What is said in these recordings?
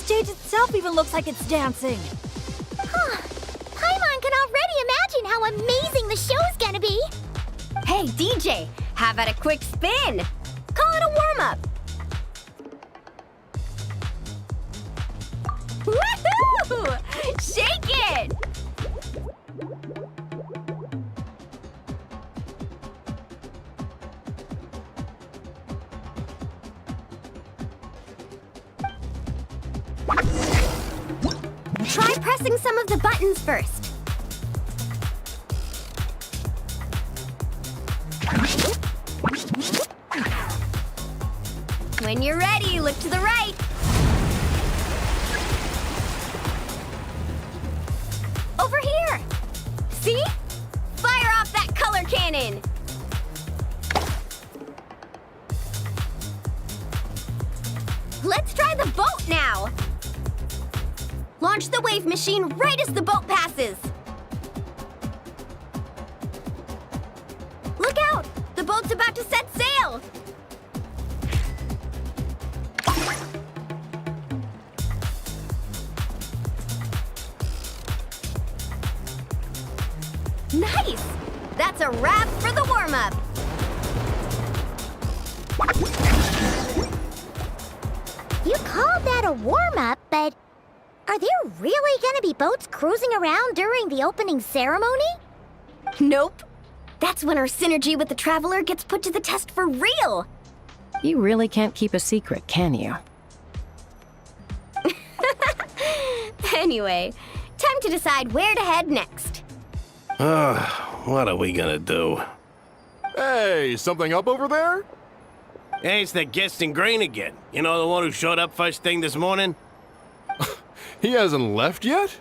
stage itself even looks like it's dancing. Huh. Paimon can already imagine how amazing the show's gonna be. Hey, DJ, how about a quick spin? Call it a warm-up. Woohoo! Shake it! Try pressing some of the buttons first. When you're ready, look to the right. Over here. See? Fire off that color cannon. Let's try the boat now. Launch the wave machine right as the boat passes. Look out! The boat's about to set sail. Nice! That's a wrap for the warm-up. You called that a warm-up, but are there really gonna be boats cruising around during the opening ceremony? Nope. That's when our synergy with the Traveler gets put to the test for real. You really can't keep a secret, can you? Anyway, time to decide where to head next. What are we gonna do? Hey, something up over there? Hey, it's that Genshin Grain again. You know, the one who showed up first thing this morning? He hasn't left yet?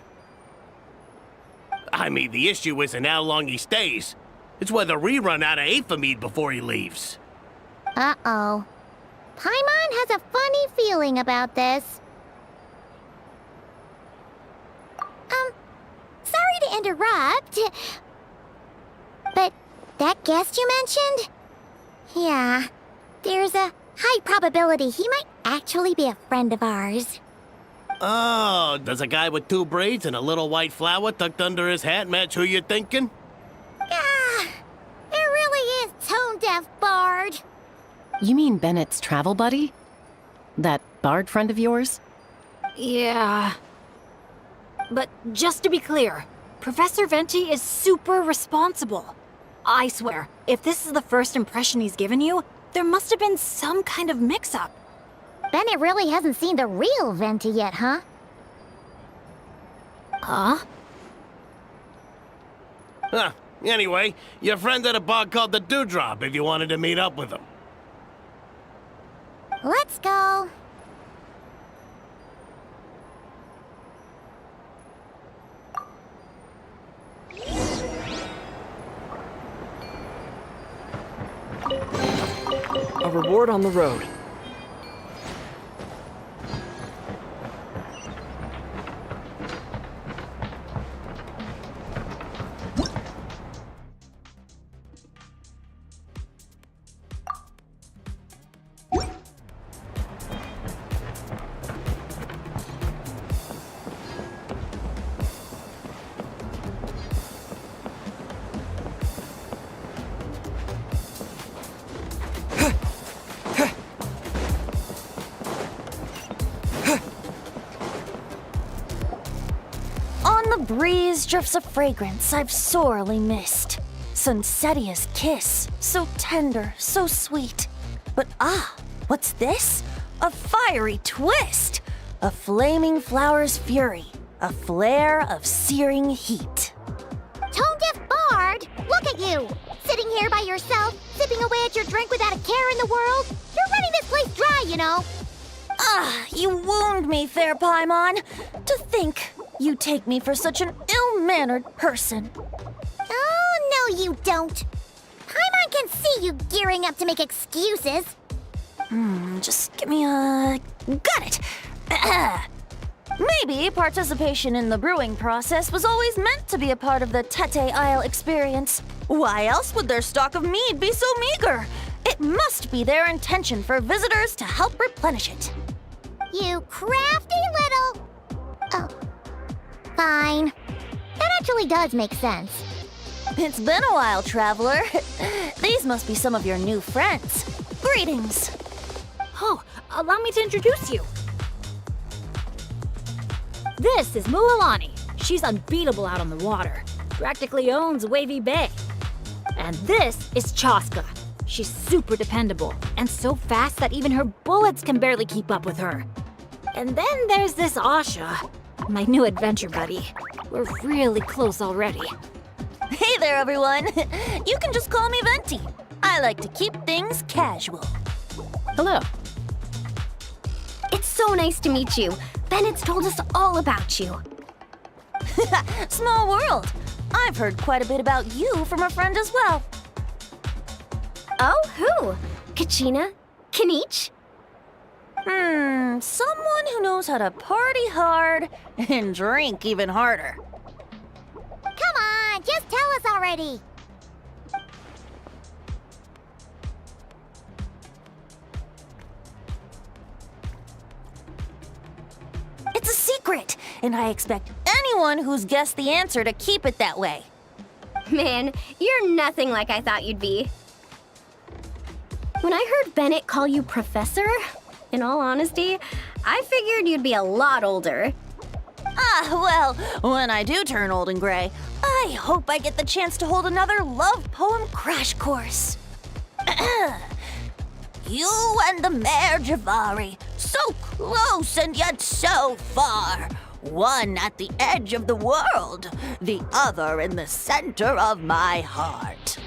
I mean, the issue isn't how long he stays. It's whether we run out of Aphamide before he leaves. Uh-oh. Paimon has a funny feeling about this. Sorry to interrupt. But that guest you mentioned? Yeah, there's a high probability he might actually be a friend of ours. Oh, does a guy with 2 braids and a little white flower tucked under his hat match who you're thinking? Ah, it really is tone-deaf, Bard. You mean Bennett's travel buddy? That bard friend of yours? Yeah. But just to be clear, Professor Venti is super responsible. I swear, if this is the first impression he's given you, there must have been some kind of mix-up. Bennett really hasn't seen the real Venti yet, huh? Huh? Huh. Anyway, your friend at a bar called the Dewdrop if you wanted to meet up with him. Let's go. A reward on the road. The breeze drifts a fragrance I've sorely missed. Sunsetia's kiss, so tender, so sweet. But what's this? A fiery twist! A flaming flower's fury, a flare of searing heat. Tone-deaf Bard, look at you! Sitting here by yourself, sipping away at your drink without a care in the world. You're running this place dry, you know. You wound me, fair Paimon. To think you take me for such an ill-mannered person. Oh, no you don't. Paimon can see you gearing up to make excuses. Just give me a... Got it! Maybe participation in the brewing process was always meant to be a part of the Tete Isle experience. Why else would their stock of mead be so meager? It must be their intention for visitors to help replenish it. You crafty little... Oh. Fine. That actually does make sense. It's been a while, traveler. These must be some of your new friends. Greetings. Oh, allow me to introduce you. This is Mualani. She's unbeatable out on the water. Practically owns Wavy Bay. And this is Chaska. She's super dependable and so fast that even her bullets can barely keep up with her. And then there's this Asha, my new adventure buddy. We're really close already. Hey there, everyone. You can just call me Venti. I like to keep things casual. Hello. It's so nice to meet you. Bennett's told us all about you. Small world. I've heard quite a bit about you from a friend as well. Oh, who? Kachina? Kanich? Someone who knows how to party hard and drink even harder. Come on, just tell us already. It's a secret, and I expect anyone who's guessed the answer to keep it that way. Man, you're nothing like I thought you'd be. When I heard Bennett call you Professor, in all honesty, I figured you'd be a lot older. Well, when I do turn old and gray, I hope I get the chance to hold another love poem crash course. You and the Mare Javari, so close and yet so far. One at the edge of the world, the other in the center of my heart.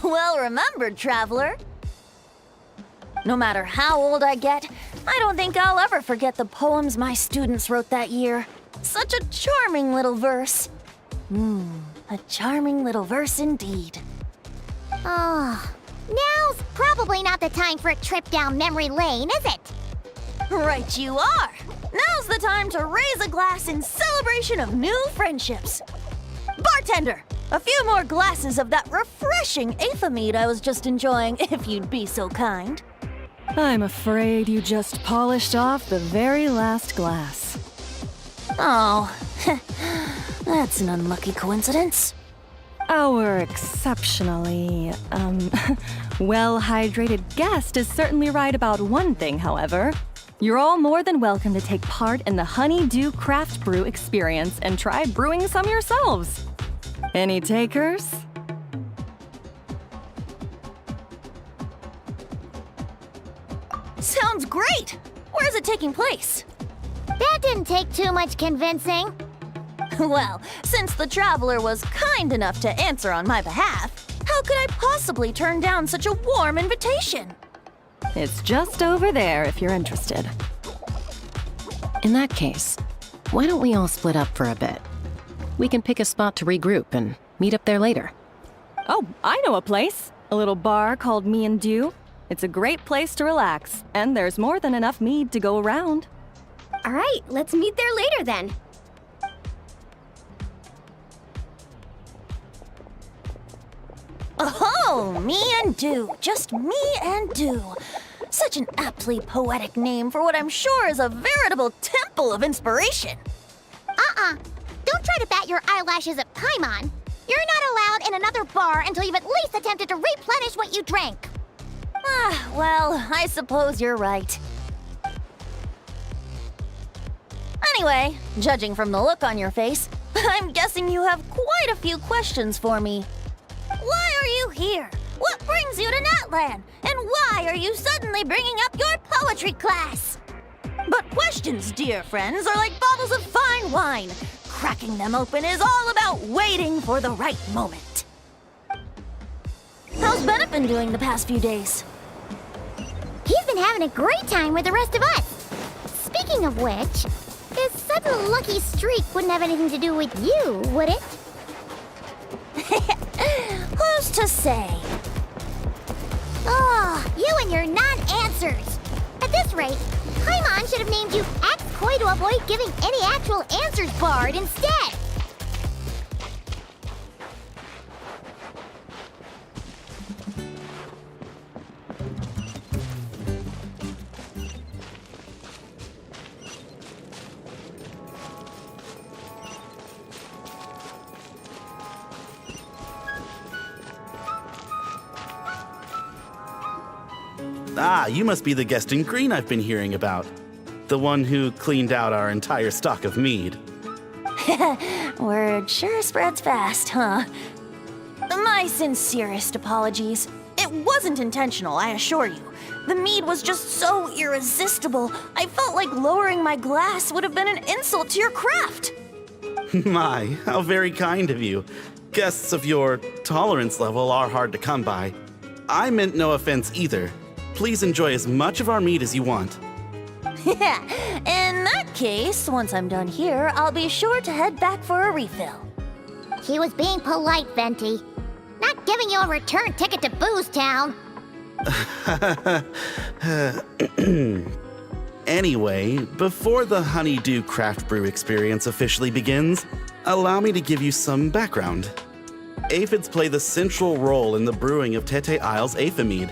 Well remembered, traveler. No matter how old I get, I don't think I'll ever forget the poems my students wrote that year. Such a charming little verse. A charming little verse indeed. Oh, now's probably not the time for a trip down memory lane, is it? Right you are. Now's the time to raise a glass in celebration of new friendships. Bartender, a few more glasses of that refreshing Aethamide I was just enjoying, if you'd be so kind. I'm afraid you just polished off the very last glass. Oh, that's an unlucky coincidence. Our exceptionally, well-hydrated guest is certainly right about one thing, however. You're all more than welcome to take part in the Honeydew Craft Brew experience and try brewing some yourselves. Any takers? Sounds great! Where's it taking place? That didn't take too much convincing. Well, since the traveler was kind enough to answer on my behalf, how could I possibly turn down such a warm invitation? It's just over there if you're interested. In that case, why don't we all split up for a bit? We can pick a spot to regroup and meet up there later. Oh, I know a place. A little bar called Me and Dew. It's a great place to relax, and there's more than enough mead to go around. All right, let's meet there later then. Oh, Me and Dew. Just Me and Dew. Such an aptly poetic name for what I'm sure is a veritable temple of inspiration. Don't try to bat your eyelashes at Paimon. You're not allowed in another bar until you've at least attempted to replenish what you drank. Well, I suppose you're right. Anyway, judging from the look on your face, I'm guessing you have quite a few questions for me. Why are you here? What brings you to Natlan? And why are you suddenly bringing up your poetry class? But questions, dear friends, are like bottles of fine wine. Cracking them open is all about waiting for the right moment. How's Bennett been doing the past few days? He's been having a great time with the rest of us. Speaking of which, this sudden lucky streak wouldn't have anything to do with you, would it? Who's to say? Oh, you and your non-answers. At this rate, Paimon should have named you Act Coy to avoid giving any actual answers barred instead. Ah, you must be the guest in green I've been hearing about. The one who cleaned out our entire stock of mead. Word sure spreads fast, huh? My sincerest apologies. It wasn't intentional, I assure you. The mead was just so irresistible, I felt like lowering my glass would have been an insult to your craft. My, how very kind of you. Guests of your tolerance level are hard to come by. I meant no offense either. Please enjoy as much of our mead as you want. Yeah, in that case, once I'm done here, I'll be sure to head back for a refill. He was being polite, Venti. Not giving you a return ticket to Booze Town. Anyway, before the Honeydew Craft Brew experience officially begins, allow me to give you some background. Aphids play the central role in the brewing of Tete Isle's Aphid.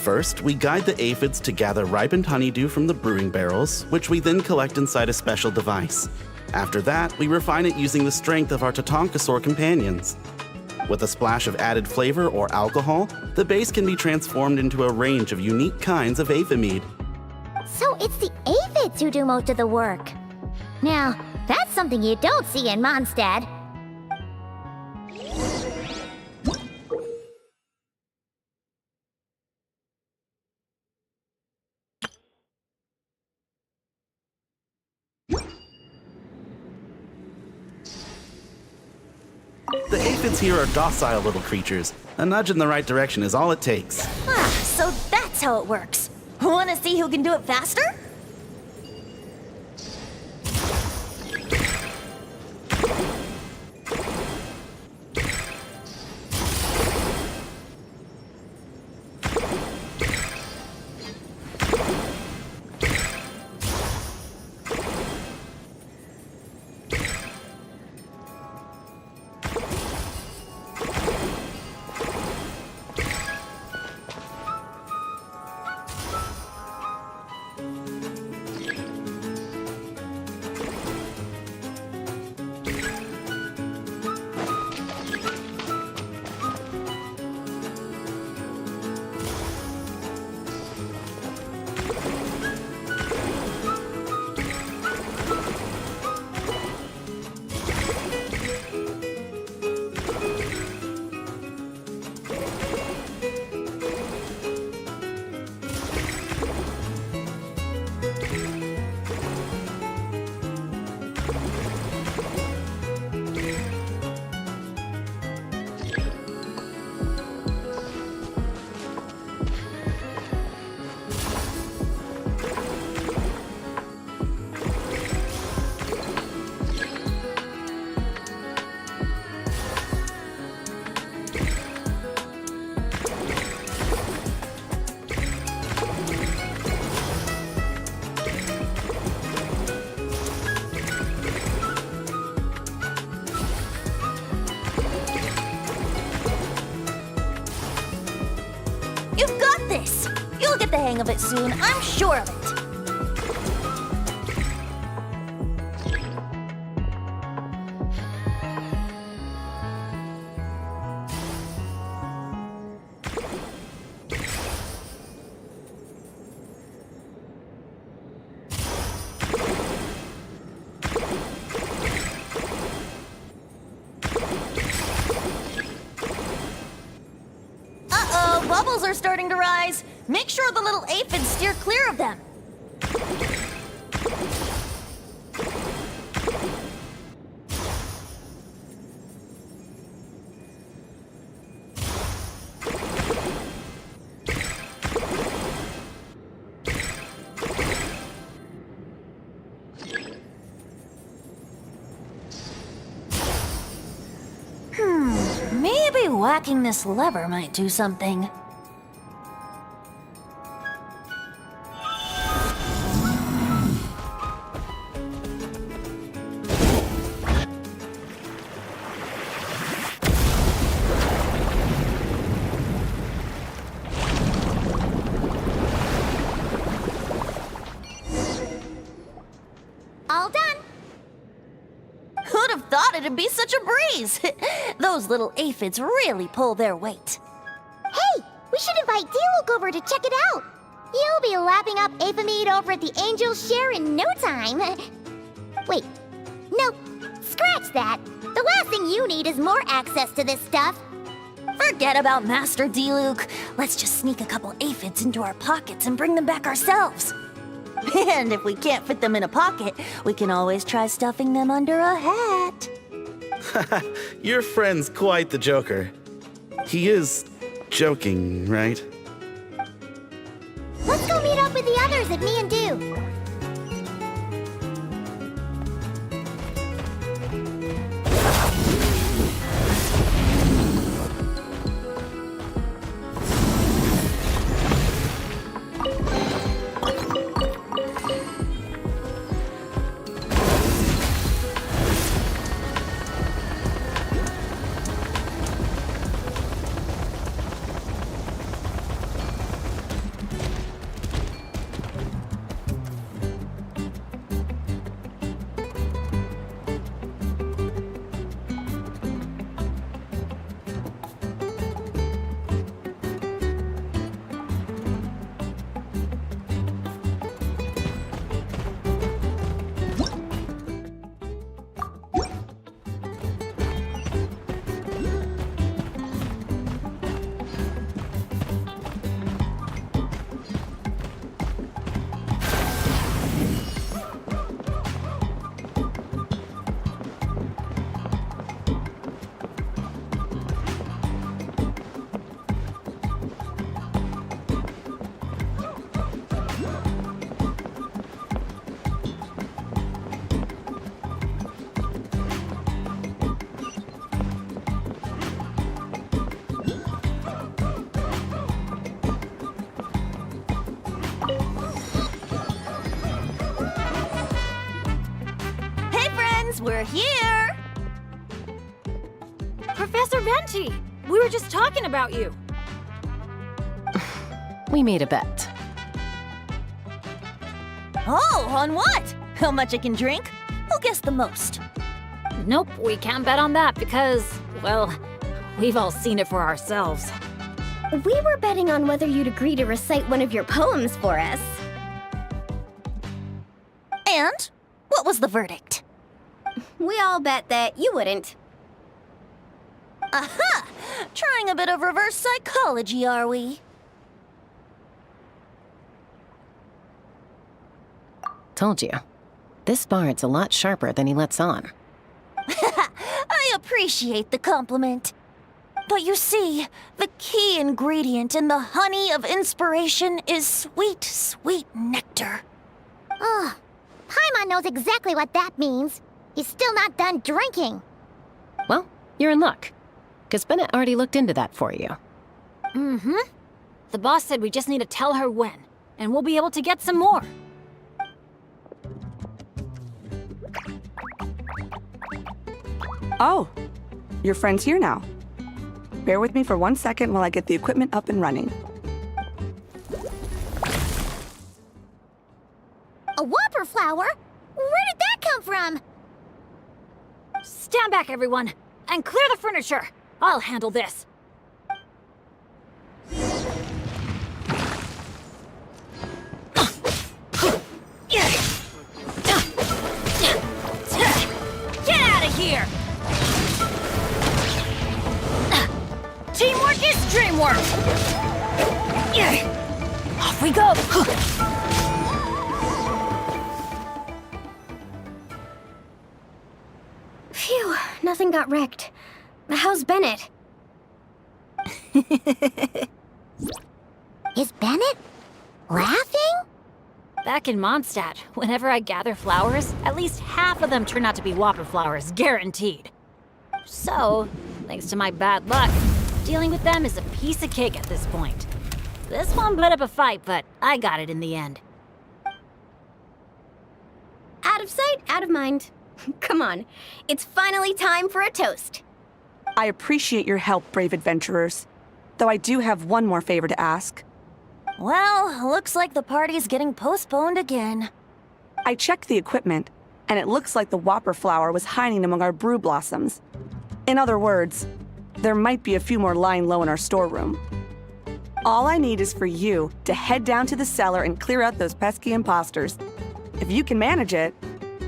First, we guide the aphids to gather ripened honeydew from the brewing barrels, which we then collect inside a special device. After that, we refine it using the strength of our Tatankasaur companions. With a splash of added flavor or alcohol, the base can be transformed into a range of unique kinds of aphid. So it's the aphids who do most of the work. Now, that's something you don't see in Mondstadt. The aphids here are docile little creatures. A nudge in the right direction is all it takes. Ah, so that's how it works. Wanna see who can do it faster? You've got this! You'll get the hang of it soon, I'm sure of it. Bubbles are starting to rise. Make sure the little aphids steer clear of them. Maybe whacking this lever might do something. All done. Who'd have thought it'd be such a breeze? Those little aphids really pull their weight. Hey, we should invite Diluc over to check it out. You'll be lapping up Aphamide over at the Angel's Share in no time. Wait, nope, scratch that. The last thing you need is more access to this stuff. Forget about Master D-Luke. Let's just sneak a couple aphids into our pockets and bring them back ourselves. And if we can't fit them in a pocket, we can always try stuffing them under a hat. Your friend's quite the joker. He is joking, right? Let's go meet up with the others at Me and Do. We're here! Professor Venti! We were just talking about you. We made a bet. Oh, on what? How much I can drink? Who guessed the most? Nope, we can't bet on that because, well, we've all seen it for ourselves. We were betting on whether you'd agree to recite one of your poems for us. And? What was the verdict? We all bet that you wouldn't. Aha! Trying a bit of reverse psychology, are we? Told you. This bard's a lot sharper than he lets on. I appreciate the compliment. But you see, the key ingredient in the honey of inspiration is sweet, sweet nectar. Oh, Paimon knows exactly what that means. He's still not done drinking. Well, you're in luck. Because Bennett already looked into that for you. Mm-hmm. The boss said we just need to tell her when, and we'll be able to get some more. Oh, your friend's here now. Bear with me for 1 second while I get the equipment up and running. A whopper flower? Where did that come from? Stand back, everyone, and clear the furniture. I'll handle this. Get out of here! Teamwork is dreamwork! Off we go! Phew, nothing got wrecked. How's Bennett? Is Bennett laughing? Back in Mondstadt, whenever I gather flowers, at least half of them turn out to be whopper flowers, guaranteed. So, thanks to my bad luck, dealing with them is a piece of cake at this point. This one put up a fight, but I got it in the end. Out of sight, out of mind. Come on, it's finally time for a toast. I appreciate your help, brave adventurers. Though I do have one more favor to ask. Well, looks like the party's getting postponed again. I checked the equipment, and it looks like the whopper flower was hiding among our brew blossoms. In other words, there might be a few more lying low in our storeroom. All I need is for you to head down to the cellar and clear out those pesky imposters. If you can manage it,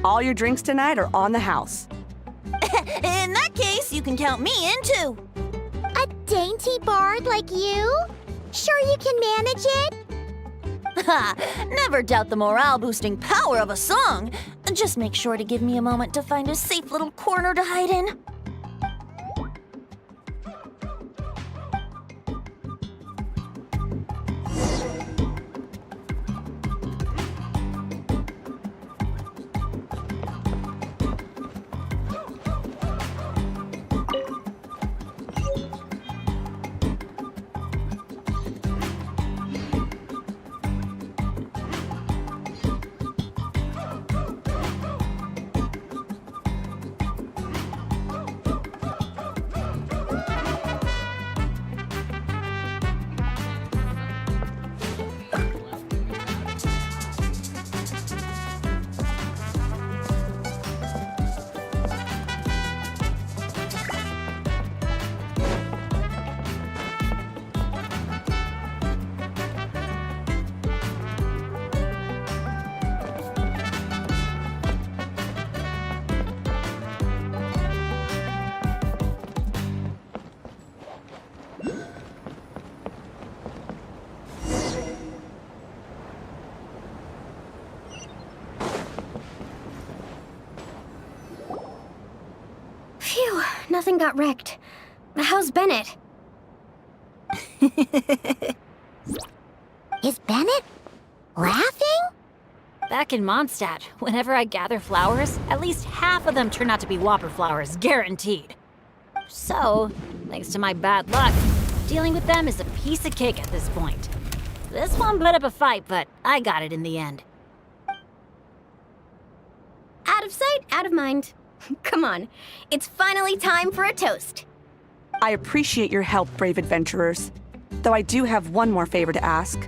all your drinks tonight are on the house. In that case, you can count me in too. A dainty bard like you? Sure you can manage it? Ha! Never doubt the morale-boosting power of a song. Just make sure to give me a moment to find a safe little corner to hide in. Phew, nothing got wrecked. How's Bennett? Is Bennett laughing? Back in Mondstadt, whenever I gather flowers, at least half of them turn out to be whopper flowers, guaranteed. So, thanks to my bad luck, dealing with them is a piece of cake at this point. This one put up a fight, but I got it in the end. Out of sight, out of mind. Come on, it's finally time for a toast. I appreciate your help, brave adventurers. Though I do have one more favor to ask.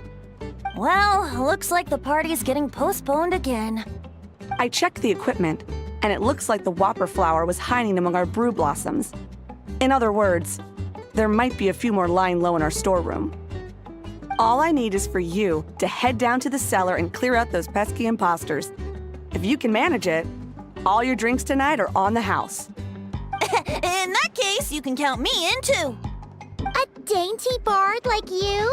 Well, looks like the party's getting postponed again. I checked the equipment, and it looks like the whopper flower was hiding among our brew blossoms. In other words, there might be a few more lying low in our storeroom. All I need is for you to head down to the cellar and clear out those pesky imposters. If you can manage it, all your drinks tonight are on the house. In that case, you can count me in too. A dainty bard like you?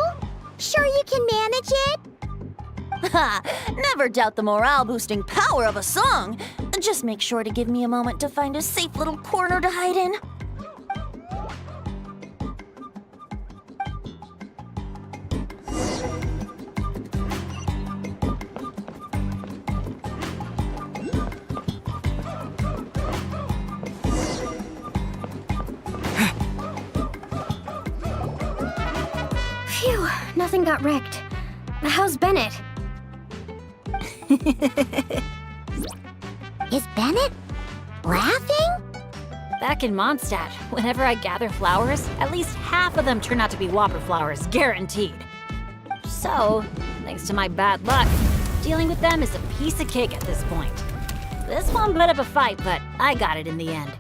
Sure you can manage it? Ha! Never doubt the morale-boosting power of a song. Just make sure to give me a moment to find a safe little corner to hide in. Phew, nothing got wrecked. How's Bennett? Is Bennett laughing? Back in Mondstadt, whenever I gather flowers, at least half of them turn out to be whopper flowers, guaranteed. So, thanks to my bad luck, dealing with them is a piece of cake at this point. This one put up a fight, but I got it in the end.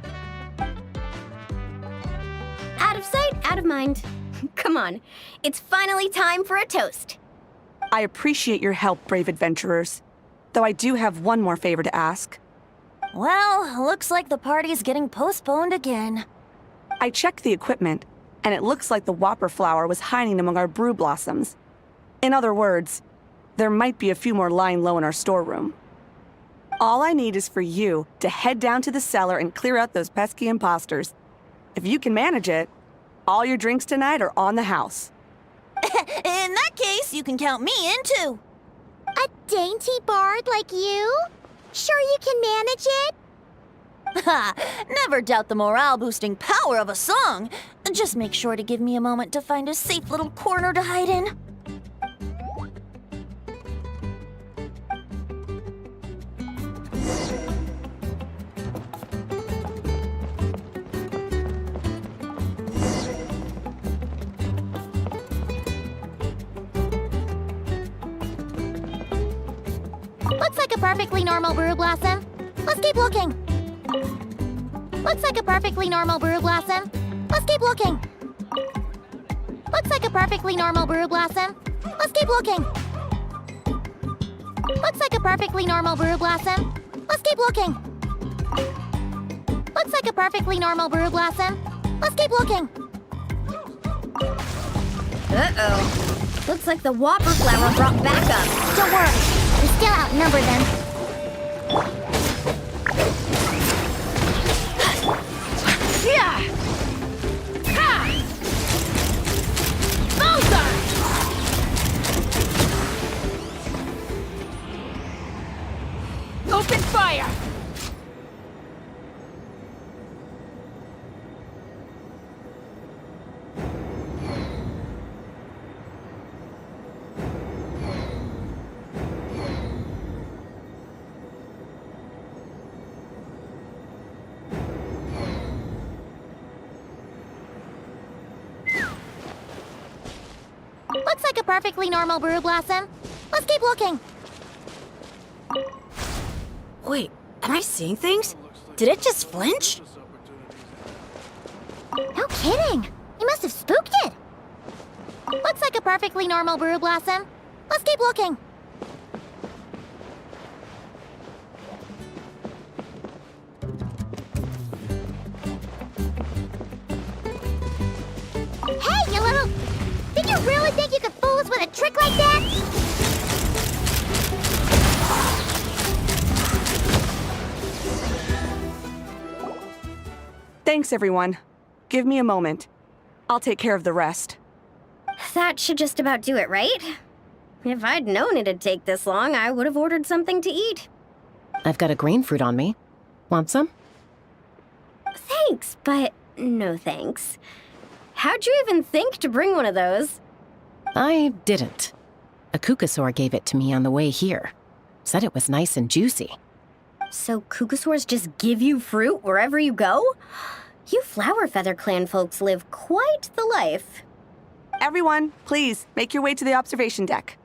Out of sight, out of mind. Come on, it's finally time for a toast. I appreciate your help, brave adventurers. Though I do have one more favor to ask. Well, looks like the party's getting postponed again. I checked the equipment, and it looks like the whopper flower was hiding among our brew blossoms. In other words, there might be a few more lying low in our storeroom. All I need is for you to head down to the cellar and clear out those pesky imposters. If you can manage it, all your drinks tonight are on the house. In that case, you can count me in too. A dainty bard like you? Sure you can manage it? Ha! Never doubt the morale-boosting power of a song. Just make sure to give me a moment to find a safe little corner to hide in. Looks like a perfectly normal brew blossom. Let's keep looking. Looks like a perfectly normal brew blossom. Let's keep looking. Looks Looks like a perfectly normal brew blossom. Let's keep looking. Looks like a perfectly normal brew blossom. Let's keep looking. Looks like a perfectly normal brew blossom. Let's keep looking. Uh-oh. Looks like the whopper flower brought backup. Don't worry, we still outnumber them. Yeah! Ha! Bullseye! Open fire! Looks like a perfectly normal brew blossom. Let's keep looking. Wait, am I seeing things? Did it just flinch? No kidding. You must have spooked it. Looks like a perfectly normal brew blossom. Let's keep looking. Hey, you little... Did you really think you could fool us with a trick like that? Thanks, everyone. Give me a moment. I'll take care of the rest. That should just about do it, right? If I'd known it'd take this long, I would have ordered something to eat. I've got a green fruit on me. Want some? Thanks, but no thanks. How'd you even think to bring one of those? I didn't. A Kukasaur gave it to me on the way here. Said it was nice and juicy. So Kukasaurs just give you fruit wherever you go? You Flower Feather Clan folks live quite the life. Everyone, please, make your way to the observation deck.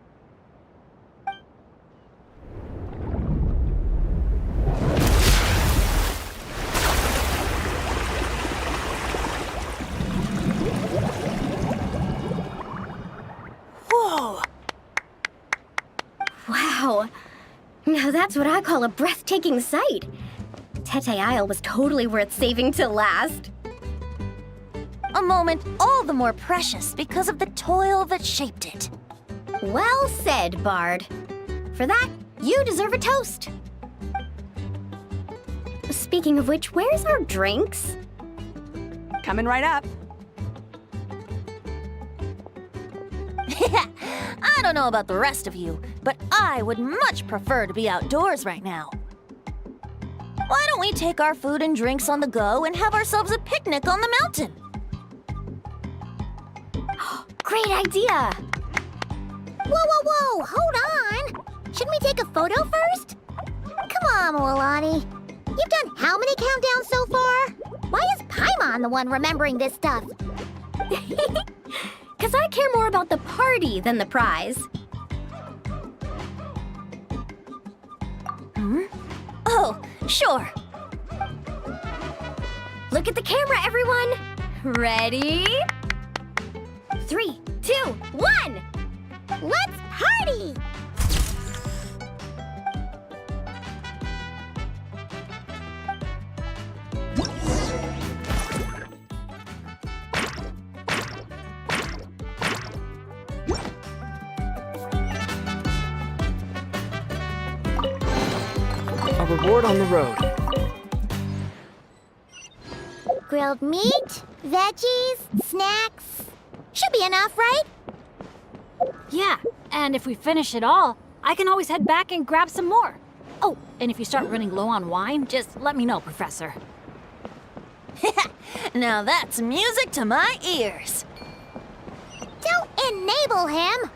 Whoa! Wow. Now that's what I call a breathtaking sight. Tete Isle was totally worth saving till last. A moment all the more precious because of the toil that shaped it. Well said, Bard. For that, you deserve a toast. Speaking of which, where's our drinks? Coming right up. I don't know about the rest of you, but I would much prefer to be outdoors right now. Why don't we take our food and drinks on the go and have ourselves a picnic on the mountain? Great idea! Whoa, whoa, whoa! Hold on! Shouldn't we take a photo first? Come on, Mualani. You've done how many countdowns so far? Why is Paimon the one remembering this stuff? Because I care more about the party than the prize. Oh, sure. Look at the camera, everyone! Ready? 3, 2, 1! Let's party! A reward on the road. Grilled meat, veggies, snacks. Should be enough, right? Yeah, and if we finish it all, I can always head back and grab some more. Oh, and if you start running low on wine, just let me know, Professor. Now that's music to my ears. Don't enable him!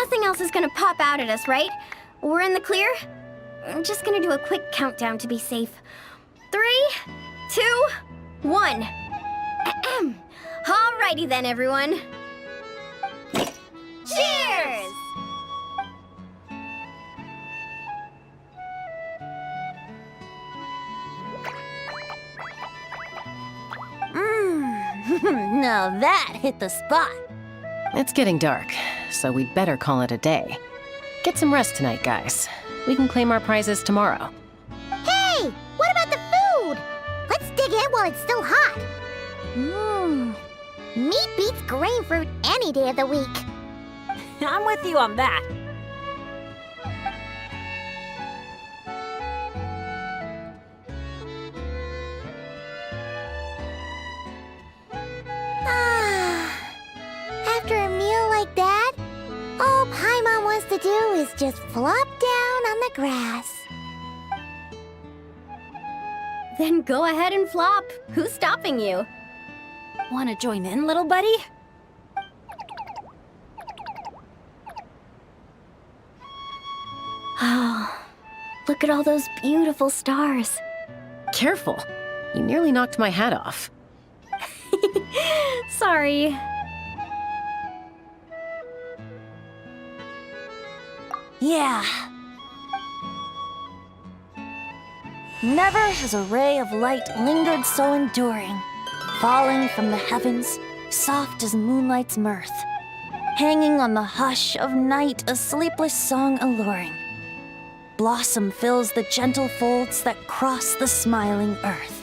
Nothing else is gonna pop out at us, right? We're in the clear? I'm just gonna do a quick countdown to be safe. 3, 2, 1. Ahem. Alrighty then, everyone. Cheers! Now that hit the spot. It's getting dark, so we'd better call it a day. Get some rest tonight, guys. We can claim our prizes tomorrow. Hey, what about the food? Let's dig in while it's still hot. Meat beats grain fruit any day of the week. I'm with you on that. After a meal like that, all Paimon wants to do is just flop down on the grass. Then go ahead and flop. Who's stopping you? Wanna join in, little buddy? Oh, look at all those beautiful stars. Careful. You nearly knocked my hat off. Sorry. Yeah. Never has a ray of light lingered so enduring, falling from the heavens, soft as moonlight's mirth, hanging on the hush of night, a sleepless song alluring. Blossom fills the gentle folds that cross the smiling earth.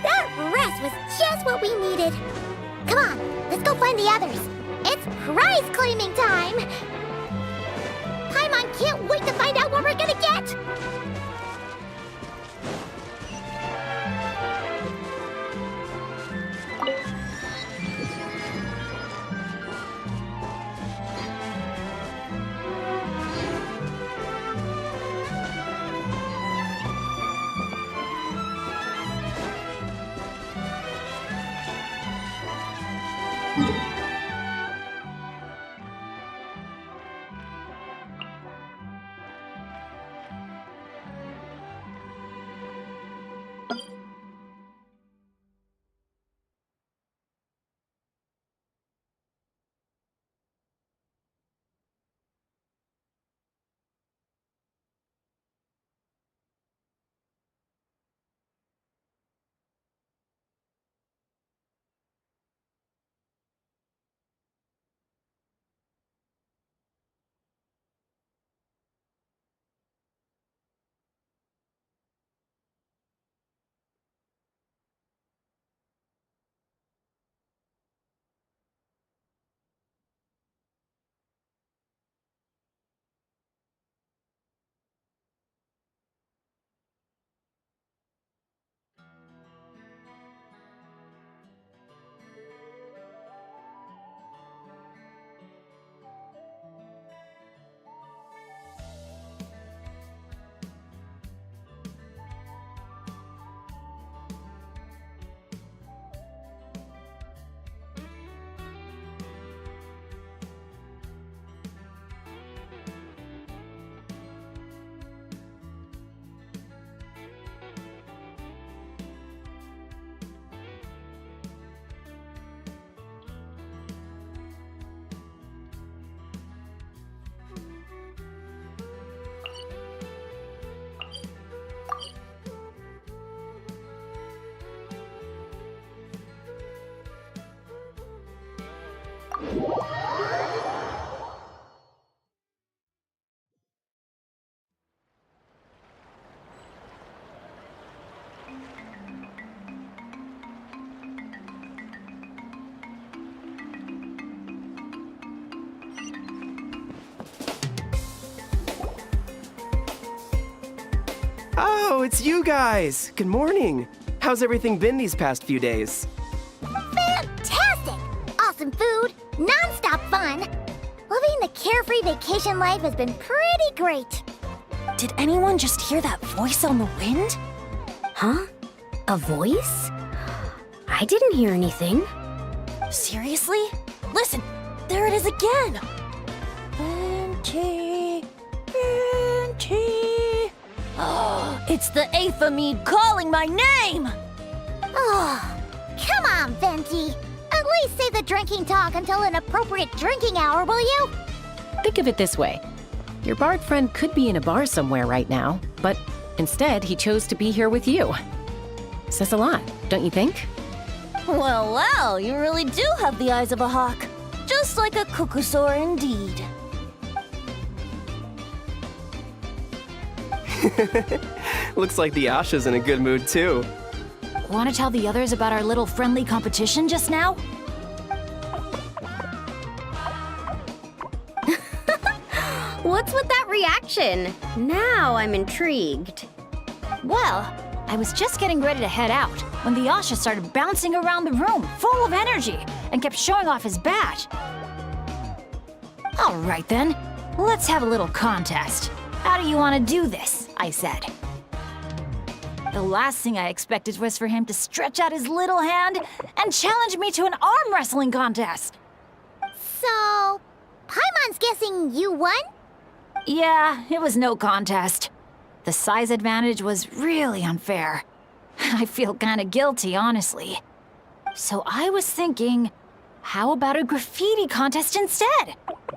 That rest was just what we needed. Come on, let's go find the others. It's prize claiming time! Paimon can't wait to find out what we're gonna get! Oh, it's you guys! Good morning! How's everything been these past few days? Fantastic! Awesome food, non-stop fun. Living the carefree vacation life has been pretty great. Did anyone just hear that voice on the wind? Huh? A voice? I didn't hear anything. Seriously? Listen, there it is again! Venti, Venti. Oh, it's the Aphamede calling my name! Oh, come on, Venti. At least save the drinking talk until an appropriate drinking hour, will you? Think of it this way. Your bard friend could be in a bar somewhere right now, but instead he chose to be here with you. Says a lot, don't you think? Well, well, you really do have the eyes of a hawk. Just like a cuckoosaur indeed. Looks like the Asha's in a good mood too. Want to tell the others about our little friendly competition just now? What's with that reaction? Now I'm intrigued. Well, I was just getting ready to head out when the Asha started bouncing around the room, full of energy, and kept showing off his badge. All right then, let's have a little contest. How do you want to do this? I said. The last thing I expected was for him to stretch out his little hand and challenge me to an arm wrestling contest. So, Paimon's guessing you won? Yeah, it was no contest. The size advantage was really unfair. I feel kinda guilty, honestly. So I was thinking, how about a graffiti contest instead?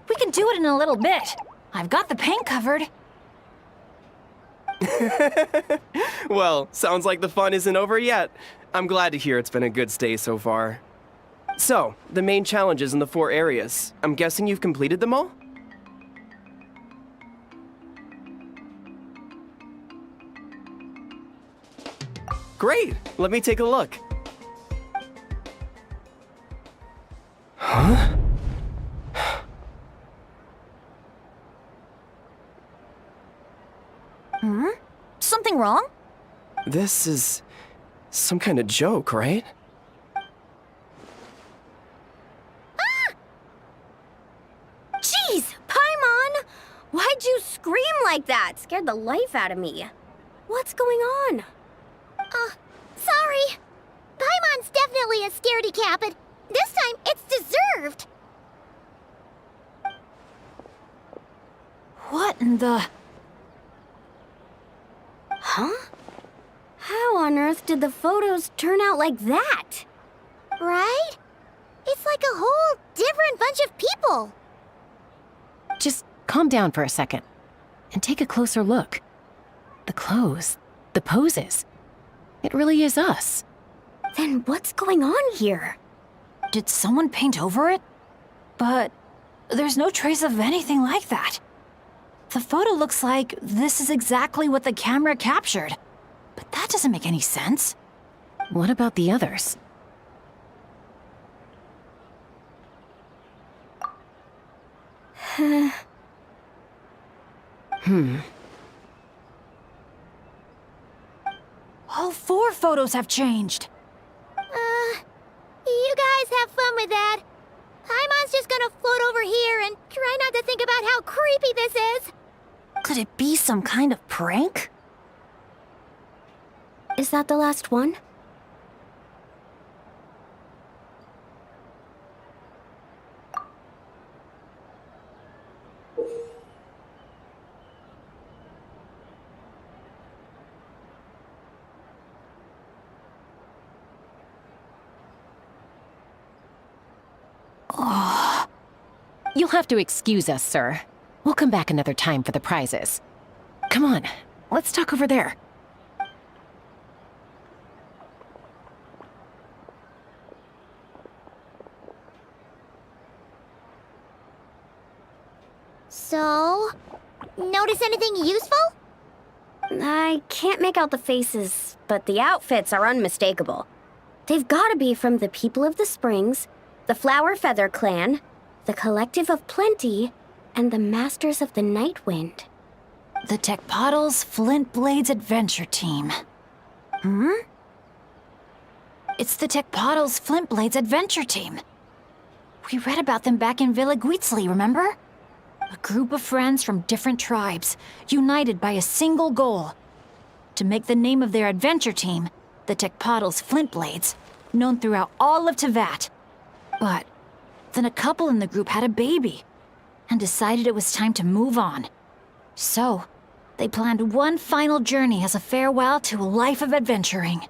We can do it in a little bit. I've got the paint covered. Well, sounds like the fun isn't over yet. I'm glad to hear it's been a good stay so far. So, the main challenges in the 4 areas. I'm guessing you've completed them all? Great! Let me take a look. Huh? Something wrong? This is some kind of joke, right? Jeez, Paimon! Why'd you scream like that? Scared the life out of me. What's going on? Sorry. Paimon's definitely a scaredy cat, but this time it's deserved. What in the... Huh? How on earth did the photos turn out like that? Right? It's like a whole different bunch of people. Just calm down for a second and take a closer look. The clothes, the poses. It really is us. Then what's going on here? Did someone paint over it? But there's no trace of anything like that. The photo looks like this is exactly what the camera captured. But that doesn't make any sense. What about the others? All 4 photos have changed. You guys have fun with that. Paimon's just gonna float over here and try not to think about how creepy this is. Could it be some kind of prank? Is that the last one? You'll have to excuse us, sir. We'll come back another time for the prizes. Come on, let's talk over there. So, notice anything useful? I can't make out the faces, but the outfits are unmistakable. They've gotta be from the People of the Springs, the Flower Feather Clan, the Collective of Plenty, and the Masters of the Night Wind. The Tecpotals Flint Blades Adventure Team. It's the Tecpotals Flint Blades Adventure Team. We read about them back in Villa Guitzli, remember? A group of friends from different tribes, united by a single goal. To make the name of their adventure team, the Tecpotals Flint Blades, known throughout all of Tevat. But then a couple in the group had a baby, and decided it was time to move on. So, they planned one final journey as a farewell to a life of adventuring.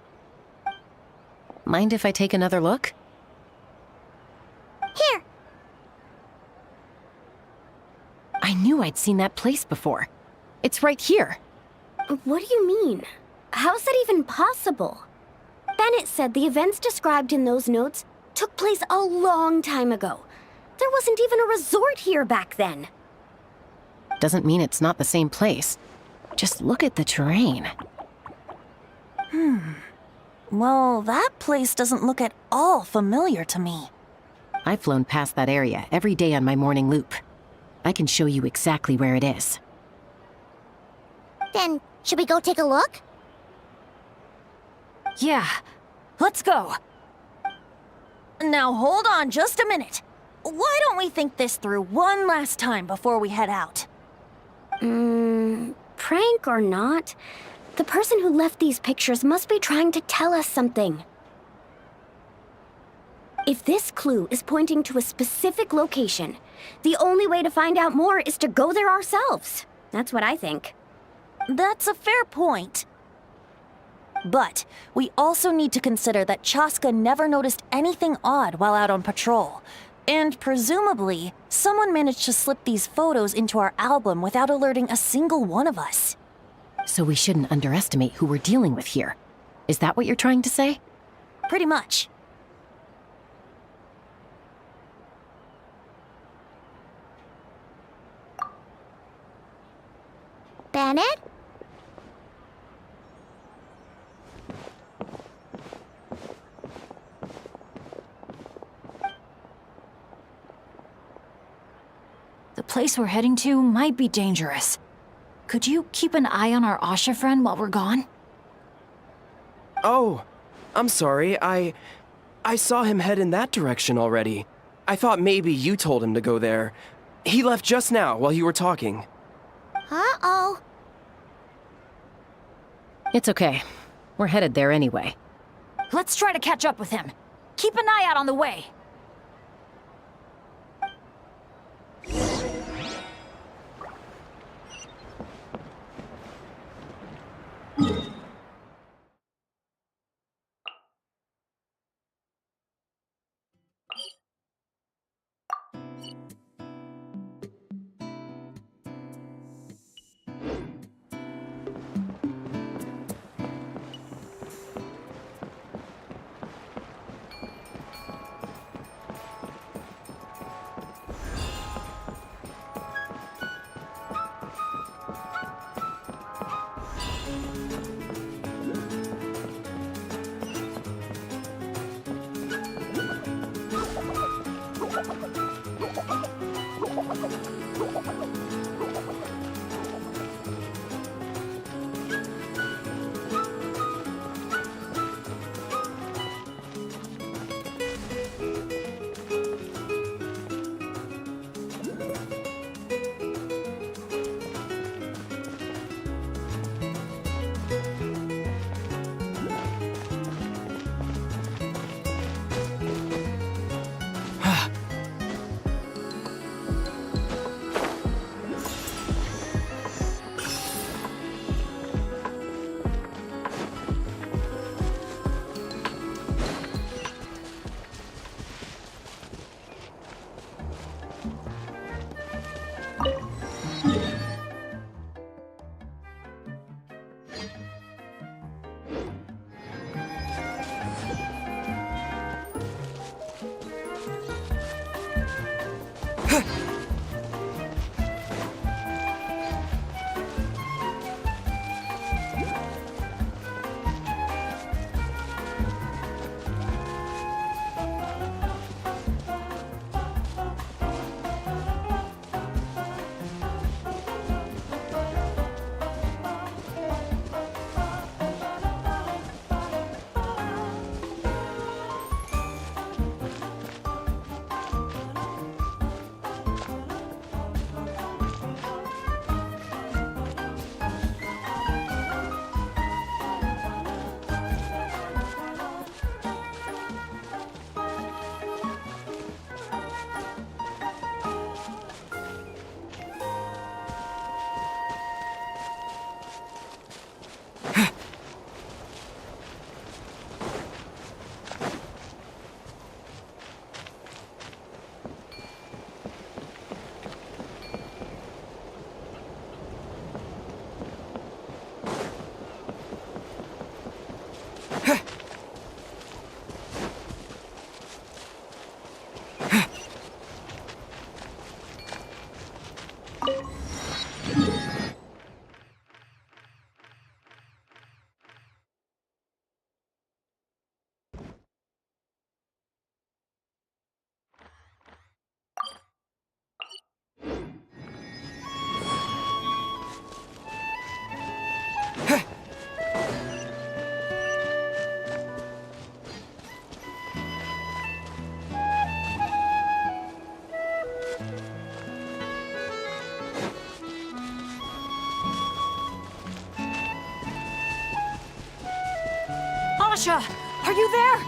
Mind if I take another look? Here. I knew I'd seen that place before. It's right here. What do you mean? How's that even possible? Bennett said the events described in those notes took place a long time ago. There wasn't even a resort here back then. Doesn't mean it's not the same place. Just look at the terrain. Well, that place doesn't look at all familiar to me. I've flown past that area every day on my morning loop. I can show you exactly where it is. Then, should we go take a look? Yeah, let's go. Now hold on just a minute. Why don't we think this through one last time before we head out? Prank or not, the person who left these pictures must be trying to tell us something. If this clue is pointing to a specific location, the only way to find out more is to go there ourselves. That's what I think. That's a fair point. But we also need to consider that Chaska never noticed anything odd while out on patrol. And presumably, someone managed to slip these photos into our album without alerting a single one of us. So we shouldn't underestimate who we're dealing with here. Is that what you're trying to say? Pretty much. Bennett? The place we're heading to might be dangerous. Could you keep an eye on our Asha friend while we're gone? Oh, I'm sorry. I saw him head in that direction already. I thought maybe you told him to go there. He left just now while you were talking. Uh-oh. It's okay. We're headed there anyway. Let's try to catch up with him. Keep an eye out on the way. Asha, are you there?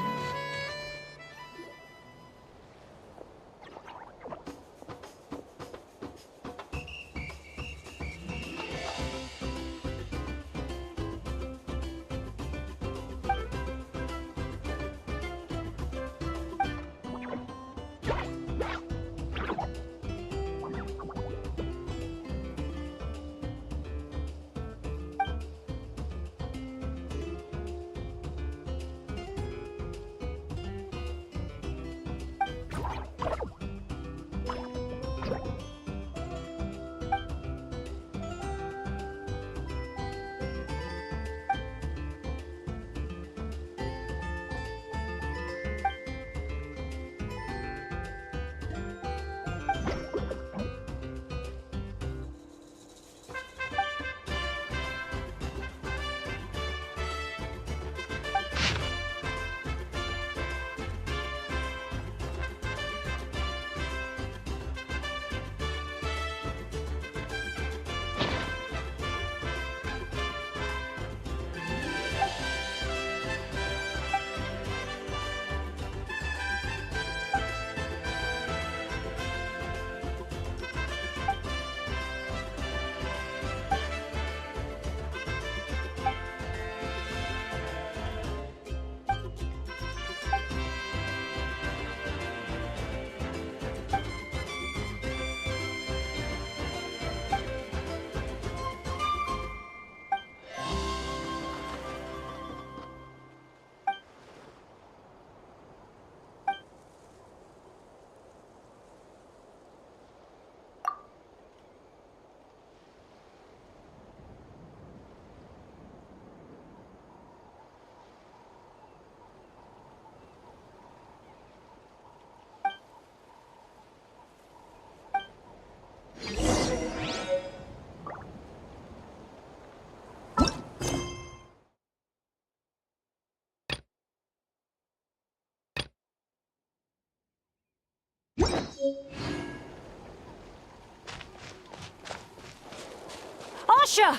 Asha!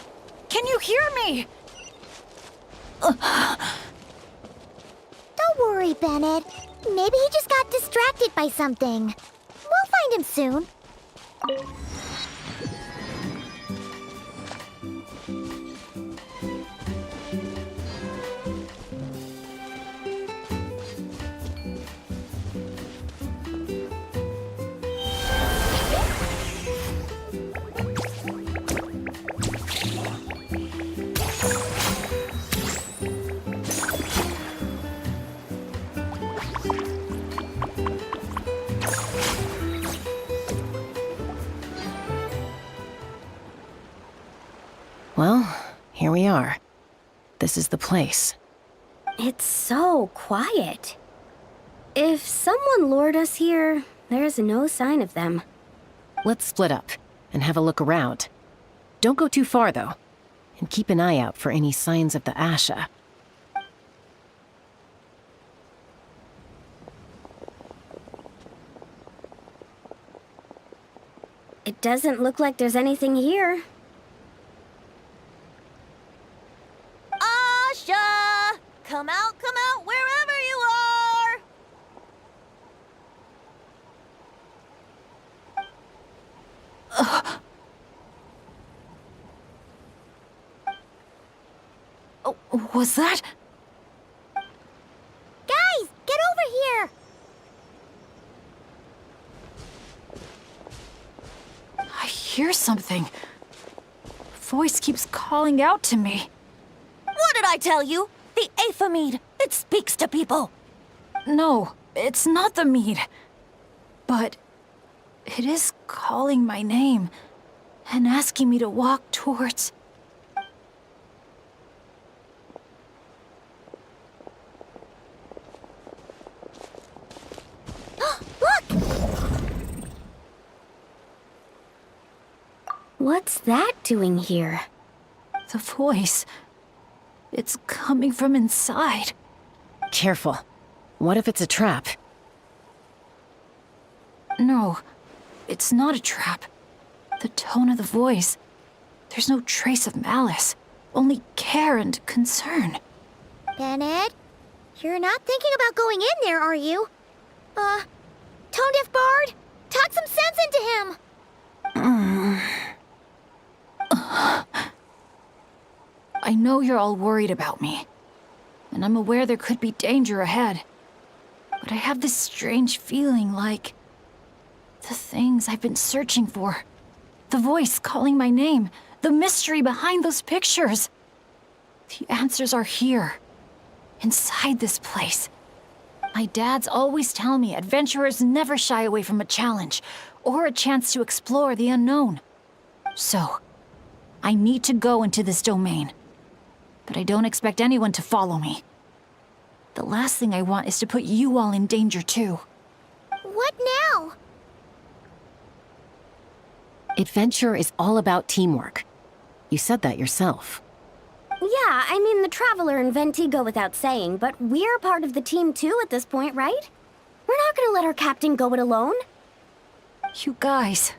Can you hear me? Don't worry, Bennett. Maybe he just got distracted by something. We'll find him soon. Well, here we are. This is the place. It's so quiet. If someone lured us here, there's no sign of them. Let's split up and have a look around. Don't go too far, though. And keep an eye out for any signs of the Asha. It doesn't look like there's anything here. Asha! Come out, wherever you are! Oh, was that? Guys, get over here! I hear something. Voice keeps calling out to me. What did I tell you? The Aphamid. It speaks to people. No, it's not the mead. But it is calling my name and asking me to walk towards... What's that doing here? The voice. It's coming from inside. Careful. What if it's a trap? No, it's not a trap. The tone of the voice. There's no trace of malice. Only care and concern. Bennett, You're not thinking about going in there, are you? Tone Deaf Bard, talk some sense into him! I know you're all worried about me, and I'm aware there could be danger ahead. But I have this strange feeling like the things I've been searching for. The voice calling my name, the mystery behind those pictures. The answers are here, inside this place. My dad's always tell me adventurers never shy away from a challenge or a chance to explore the unknown. So, I need to go into this domain. But I don't expect anyone to follow me. The last thing I want is to put you all in danger too. What now? Adventure is all about teamwork. You said that yourself. Yeah, I mean, the Traveler and Venti go without saying, but we're part of the team too at this point, right? We're not gonna let our captain go it alone. You guys.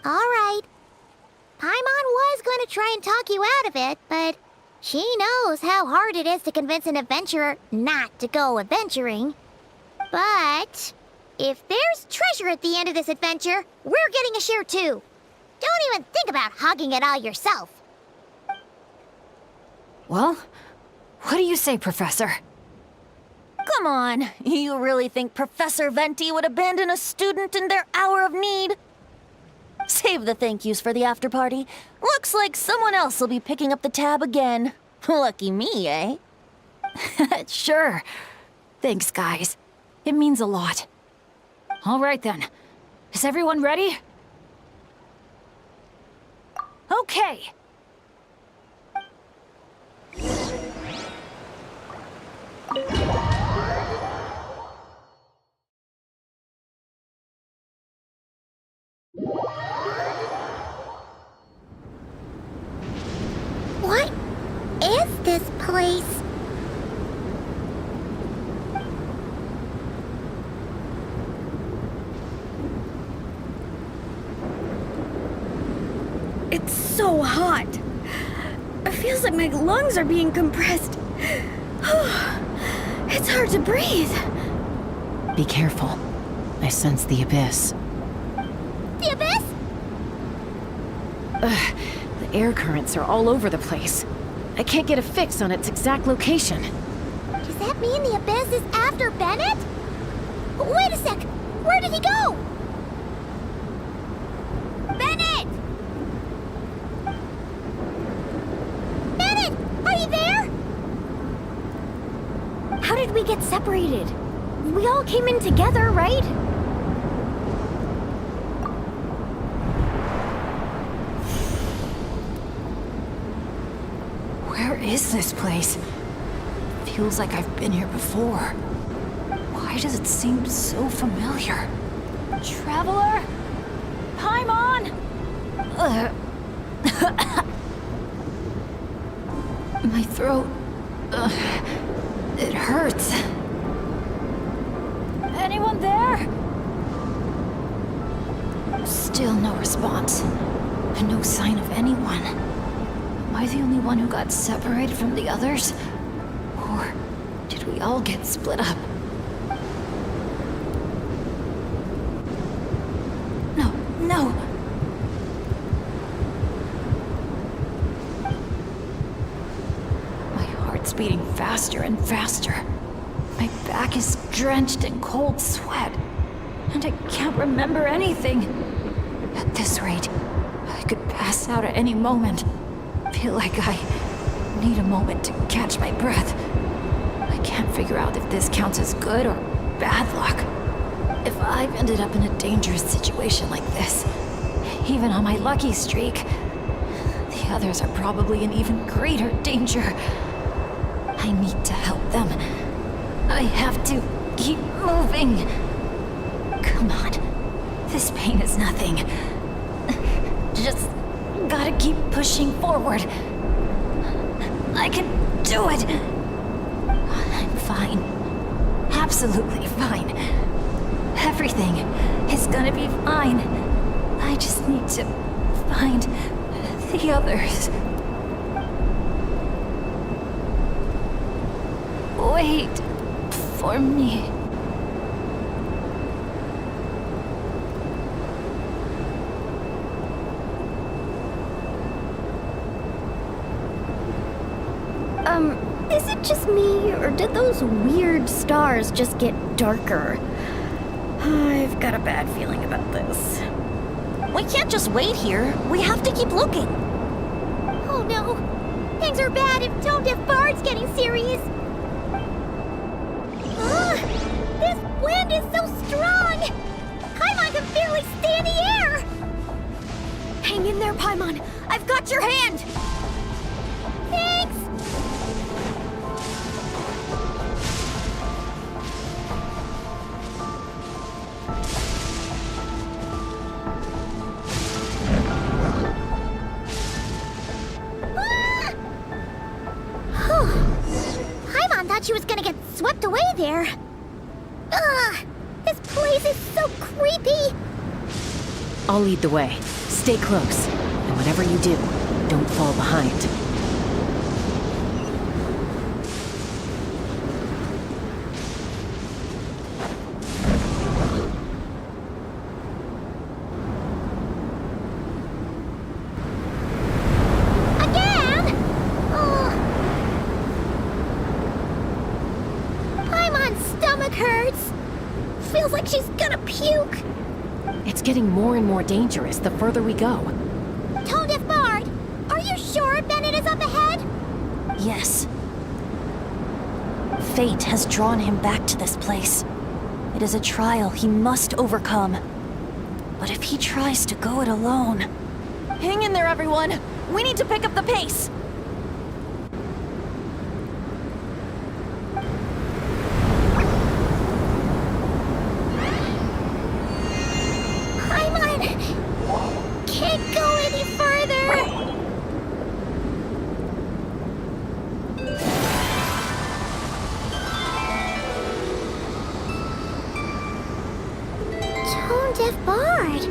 Alright. Paimon was going to try and talk you out of it, but she knows how hard it is to convince an adventurer not to go adventuring. But if there's treasure at the end of this adventure, we're getting a share too. Don't even think about hogging it all yourself. Well, what do you say, Professor? Come on, you really think Professor Venti would abandon a student in their hour of need? Save the thank yous for the after party. Looks like someone else will be picking up the tab again. Lucky me, eh? Sure. Thanks, guys. It means a lot. All right then. Is everyone ready? Okay. What is this place? It's so hot. It feels like my lungs are being compressed. It's hard to breathe. Be careful. I sense the abyss. The abyss? The air currents are all over the place. I can't get a fix on its exact location. Does that mean the abyss is after Bennett? Wait a sec! Where did he go? Bennett! Bennett! Are you there? How did we get separated? We all came in together, right? Where is this place? Feels like I've been here before. Why does it seem so familiar? Traveler? Paimon? My throat... it hurts. Anyone there? Still no response. And no sign of anyone. Am I the only one who got separated from the others? Or did we all get split up? No. My heart's beating faster and faster. My back is drenched in cold sweat. And I can't remember anything. At this rate, I could pass out at any moment. Feel like I need a moment to catch my breath. I can't figure out if this counts as good or bad luck. If I've ended up in a dangerous situation like this, even on my lucky streak, the others are probably in even greater danger. I need to help them. I have to keep moving. Come on. This pain is nothing. Just gotta keep pushing forward. I can do it. I'm fine. Absolutely fine. Everything is gonna be fine. I just need to find the others. Wait for me. Is it just me, or did those weird stars just get darker? I've got a bad feeling about this. We can't just wait here. We have to keep looking. Oh no! Things are bad if Tone Deaf Bard's getting serious! This wind is so strong! Paimon can barely stay in the air! Hang in there, Paimon. I've got your hand! Thanks! Paimon thought she was gonna get swept away there. Ugh! This place is so creepy! I'll lead the way. Stay close. And whatever you do, don't fall behind. Again? Oh. Paimon's stomach hurts. Feels like she's gonna puke. It's getting more and more dangerous the further we go. Tone Deaf Bard, are you sure Bennett is up ahead? Yes. Fate has drawn him back to this place. It is a trial he must overcome. But if he tries to go it alone... Hang in there, everyone! We need to pick up the pace! Paimon can't go any further. Tone Deaf Bard.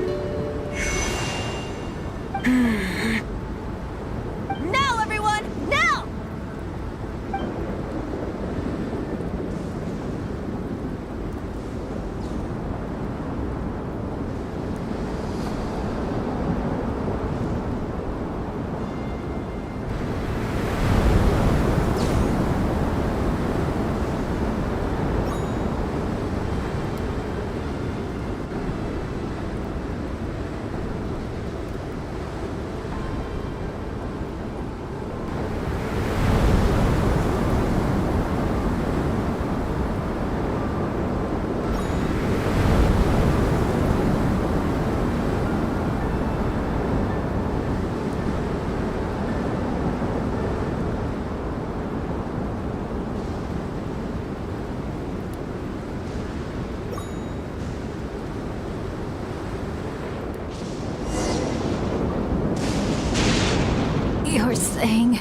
Now, everyone! Now! You're saying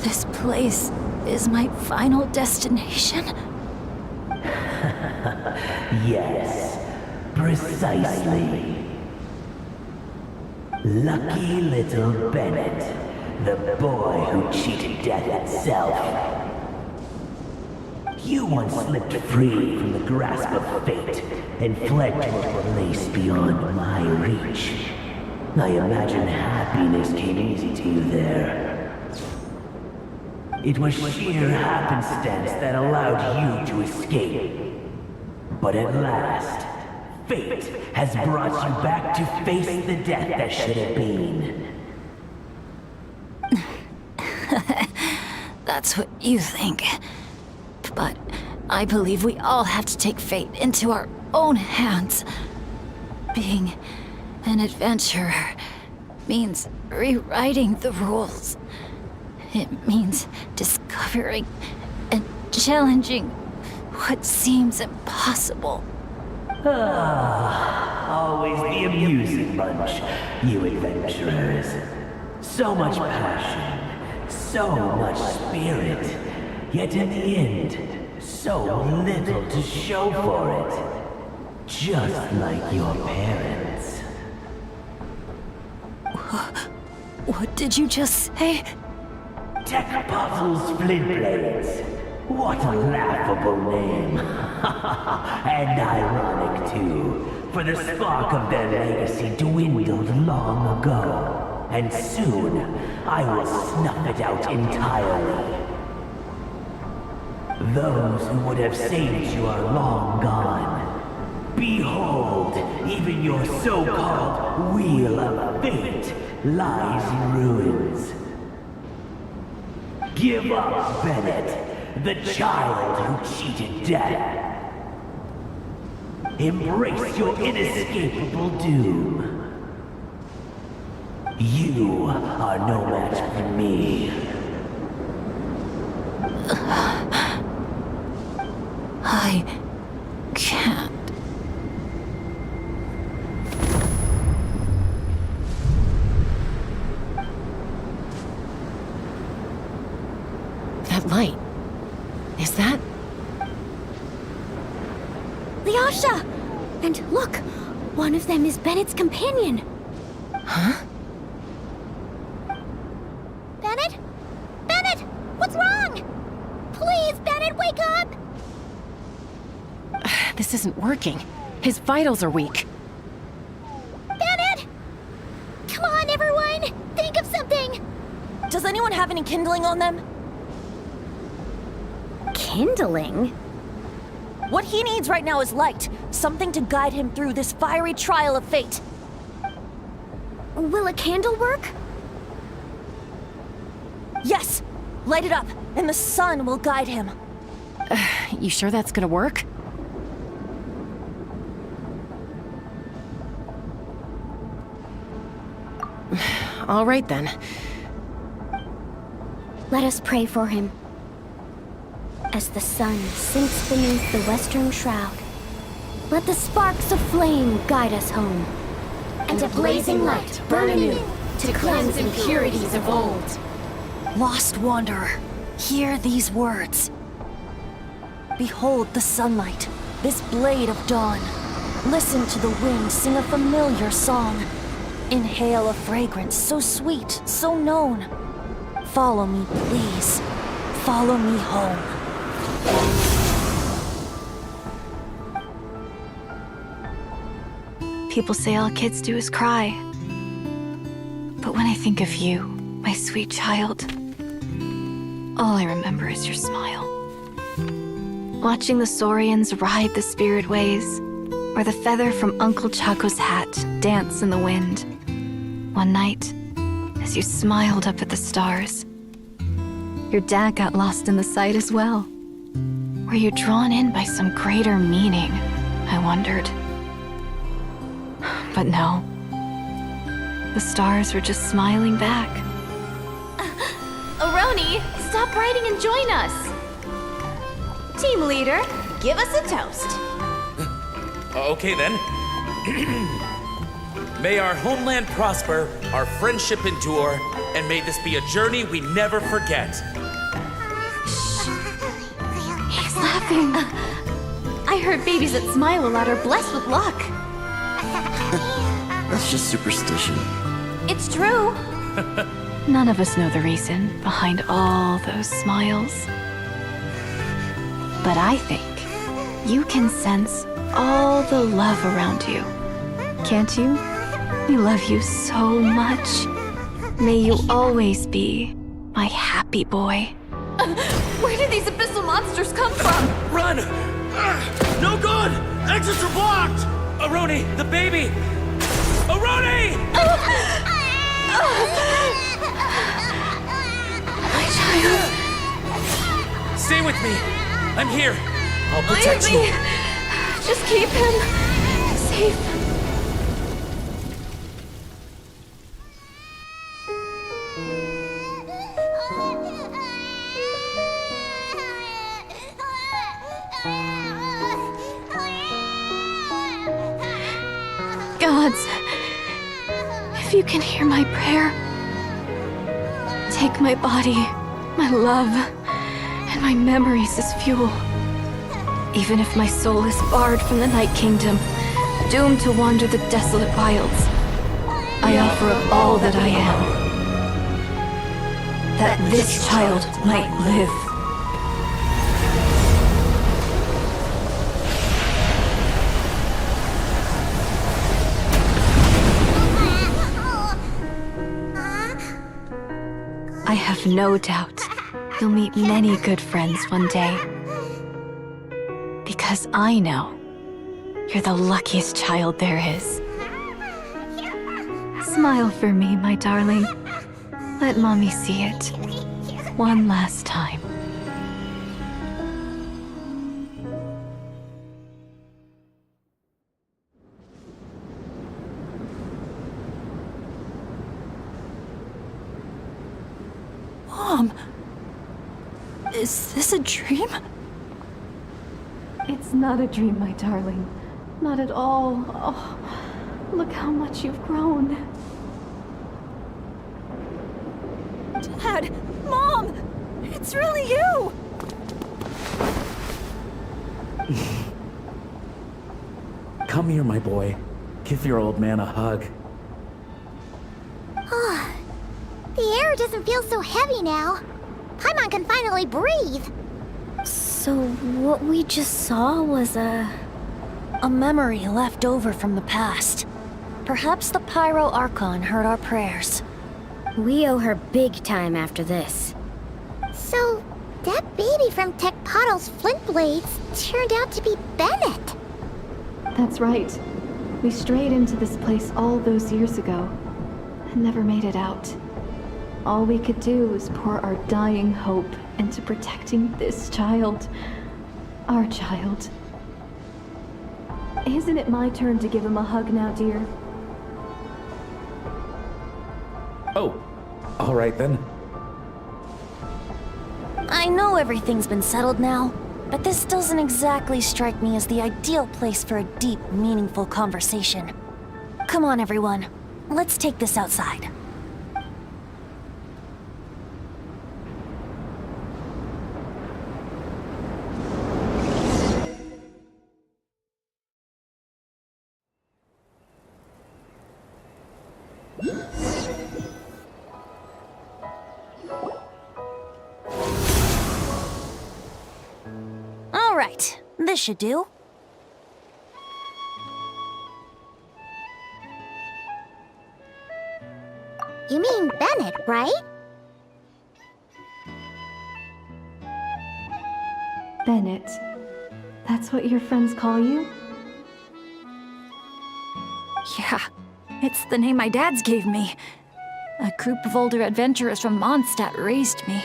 this place is my final destination? Yes, precisely. Lucky little Bennett, the boy who cheated death itself. You once slipped free from the grasp of fate and fled to a place beyond my reach. I imagine happiness came easy to you there. It was sheer happenstance that allowed you to escape. But at last, fate has brought you back to face the death that should have been. That's what you think. But I believe we all have to take fate into our own hands. Being an adventurer means rewriting the rules. It means discovering and challenging what seems impossible. Always the amusing bunch, you adventurers. So much passion, so much spirit, yet in the end, so little to show for it. Just like your parents. What did you just say? Tech puzzles, flint blades. What a laughable name. And ironic, too, for the spark of their legacy dwindled long ago. And soon, I will snuff it out entirely. Those who would have saved you are long gone. Behold, even your so-called Wheel of Fate lies in ruins. Give up, Bennett, the child who cheated death. Embrace your inescapable doom. You are no match for me. I can't. That light. Is that? Lyasha! And look, one of them is Bennett's companion. Huh? Bennett? Bennett! What's wrong? Please, Bennett, wake up! This isn't working. His vitals are weak. Bennett! Come on, everyone! Think of something! Does anyone have any kindling on them? Kindling? What he needs right now is light. Something to guide him through this fiery trial of fate. Will a candle work? Yes! Light it up, and the sun will guide him. You sure that's gonna work? All right then. Let us pray for him. As the sun sinks beneath the western shroud, let the sparks of flame guide us home, and a blazing light burn anew to cleanse impurities of old. Lost wanderer, hear these words. Behold the sunlight, this blade of dawn. Listen to the wind sing a familiar song. Inhale a fragrance so sweet, so known. Follow me, please. Follow me home. People say all kids do is cry. But when I think of you, my sweet child, all I remember is your smile. Watching the saurians ride the spirit ways, or the feather from Uncle Chaco's hat dance in the wind. One night, as you smiled up at the stars, your dad got lost in the sight as well. Were you drawn in by some greater meaning, I wondered. But no. The stars were just smiling back. Aroni, stop writing and join us! Team leader, give us a toast. Okay then. May our homeland prosper, our friendship endure, and may this be a journey we never forget. He's laughing. I heard babies that smile a lot are blessed with luck. That's just superstition. It's true. None of us know the reason behind all those smiles. But I think you can sense all the love around you. Can't you? We love you so much. May you always be my happy boy. Where did these abyssal monsters come from? Run! No good! Exits are blocked! Aroni, the baby! Aroni! My child. Stay with me. I'm here. I'll protect Leave you. me. Just keep him safe. Gods, if you can hear my prayer, take my body, my love, and my memories as fuel. Even if my soul is barred from the Night Kingdom, doomed to wander the desolate wilds, I offer up all that I am, that this child might live. no doubt you'll meet many good friends one day. Because I know you're the luckiest child there is. Smile for me, my darling. Let Mommy see it. One last time. Mom! Is this a dream? It's not a dream, my darling. Not at all. Oh, look how much you've grown. Dad! Mom! It's really you! Come here, my boy. Give your old man a hug. The air doesn't feel so heavy now. Paimon can finally breathe. So, what we just saw was a memory left over from the past. Perhaps the Pyro Archon heard our prayers. We owe her big time after this. So, that baby from Tecpato's Flint Blades turned out to be Bennett. That's right. We strayed into this place all those years ago and never made it out. All we could do was pour our dying hope into protecting this child. Our child. Isn't it my turn to give him a hug now, dear? Oh, all right then. I know everything's been settled now, but this doesn't exactly strike me as the ideal place for a deep, meaningful conversation. Come on, everyone. Let's take this outside. All right, this should do. You mean Bennett, right? Bennett. That's what your friends call you? Yeah, it's the name my dad's gave me. A group of older adventurers from Mondstadt raised me.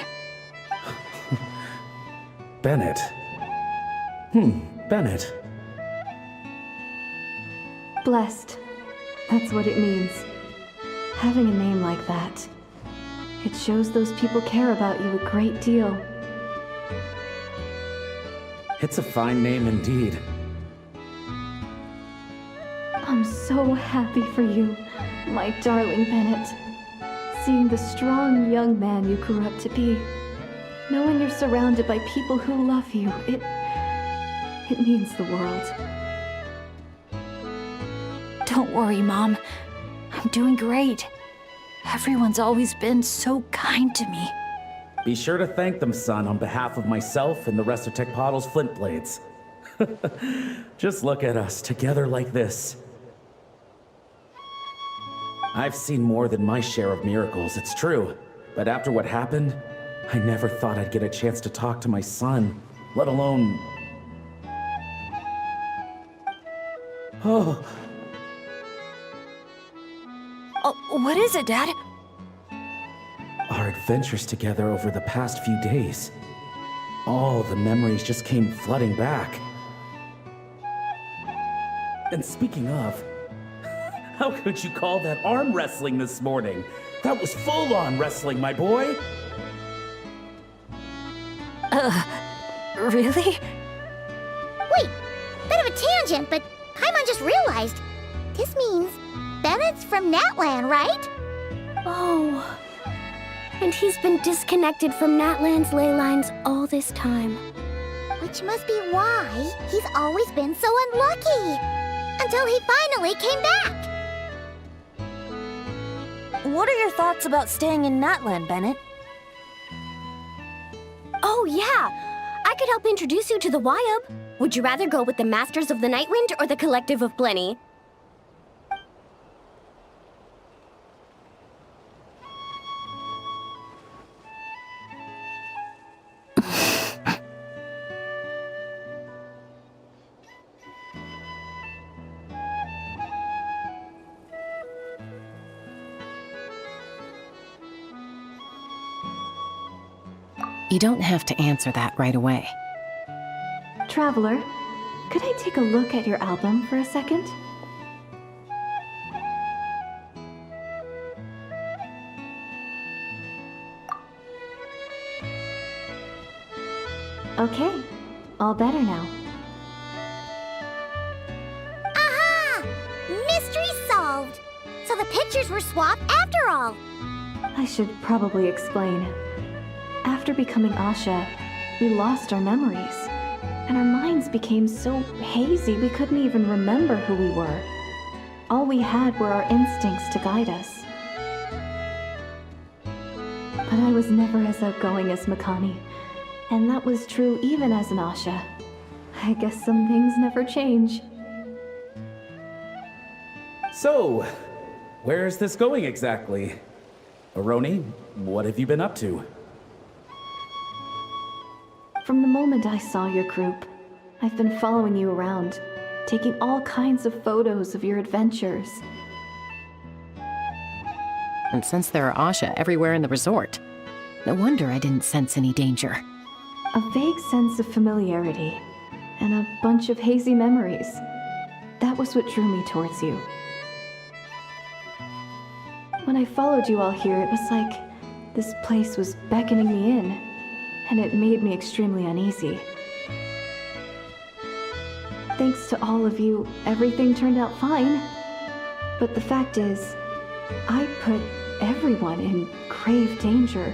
Bennett. Bennett. Blessed. That's what it means. Having a name like that. It shows those people care about you a great deal. It's a fine name indeed. I'm so happy for you, my darling Bennett. Seeing the strong young man you grew up to be. Knowing you're surrounded by people who love you, it means the world. Don't worry, Mom. I'm doing great. Everyone's always been so kind to me. Be sure to thank them, son, on behalf of myself and the rest of Tecpato's Flint Blades. Just look at us, together like this. I've seen more than my share of miracles, it's true. But after what happened, I never thought I'd get a chance to talk to my son, let alone... Oh... Oh, what is it, Dad? Our adventures together over the past few days. All the memories just came flooding back. And speaking of, how could you call that arm wrestling this morning? That was full-on wrestling, my boy! Really? Wait, bit of a tangent, but Paimon just realized. This means Bennett's from Natlan, right? Oh. And he's been disconnected from Natlan's ley lines all this time. Which must be why he's always been so unlucky. Until he finally came back. What are your thoughts about staying in Natlan, Bennett? Oh, yeah. I could help introduce you to the Wyub. Would you rather go with the Masters of the Nightwind or the Collective of Plenty? You don't have to answer that right away. Traveler, could I take a look at your album for a second? Okay, all better now. Aha! Mystery solved! So the pictures were swapped after all! I should probably explain. After becoming Asha, we lost our memories, and our minds became so hazy we couldn't even remember who we were. All we had were our instincts to guide us. But I was never as outgoing as Makani, and that was true even as an Asha. I guess some things never change. So, where's this going exactly? Aroni, what have you been up to? From the moment I saw your group, I've been following you around, taking all kinds of photos of your adventures. And since there are Asha everywhere in the resort, no wonder I didn't sense any danger. A vague sense of familiarity, and a bunch of hazy memories. That was what drew me towards you. When I followed you all here, it was like this place was beckoning me in, and it made me extremely uneasy. Thanks to all of you, everything turned out fine. But the fact is, I put everyone in grave danger.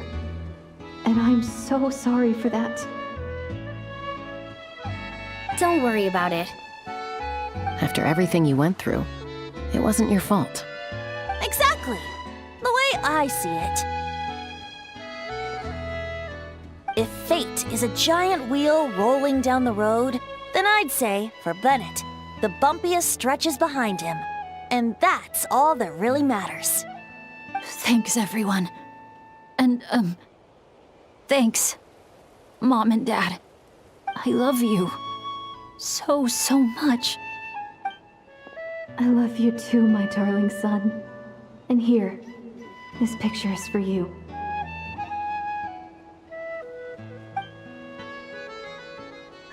And I'm so sorry for that. Don't worry about it. After everything you went through, it wasn't your fault. Exactly. The way I see it. If fate is a giant wheel rolling down the road, then I'd say, for Bennett, the bumpiest stretches behind him. And that's all that really matters. Thanks, everyone. And, thanks, Mom and Dad. I love you. So, so much. I love you too, my darling son. And here, this picture is for you.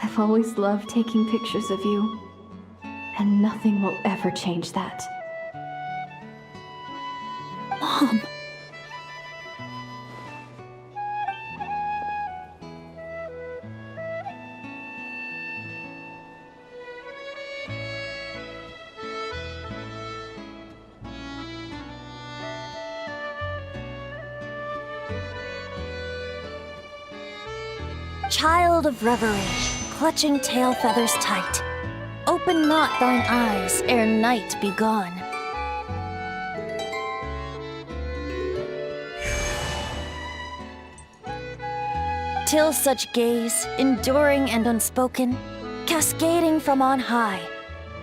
I've always loved taking pictures of you, and nothing will ever change that. Mom! Child of reverie, clutching tail feathers tight, open not thine eyes ere night be gone. Till such gaze, enduring and unspoken, cascading from on high,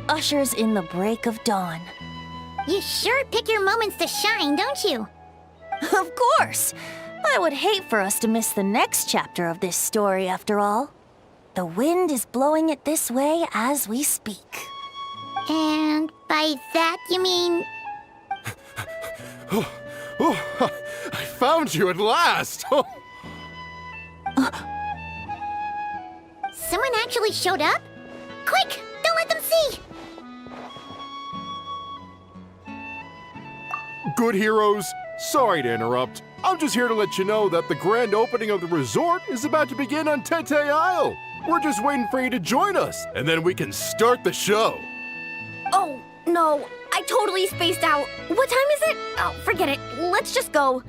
ushers in the break of dawn. You sure pick your moments to shine, don't you? Of course! I would hate for us to miss the next chapter of this story, after all. The wind is blowing it this way as we speak. And by that you mean... I found you at last! Someone actually showed up? Quick! Don't let them see! Good heroes, sorry to interrupt. I'm just here to let you know that the grand opening of the resort is about to begin on Tete Isle. We're just waiting for you to join us, and then we can start the show. Oh, no. I totally spaced out. What time is it? Oh, forget it. Let's just go.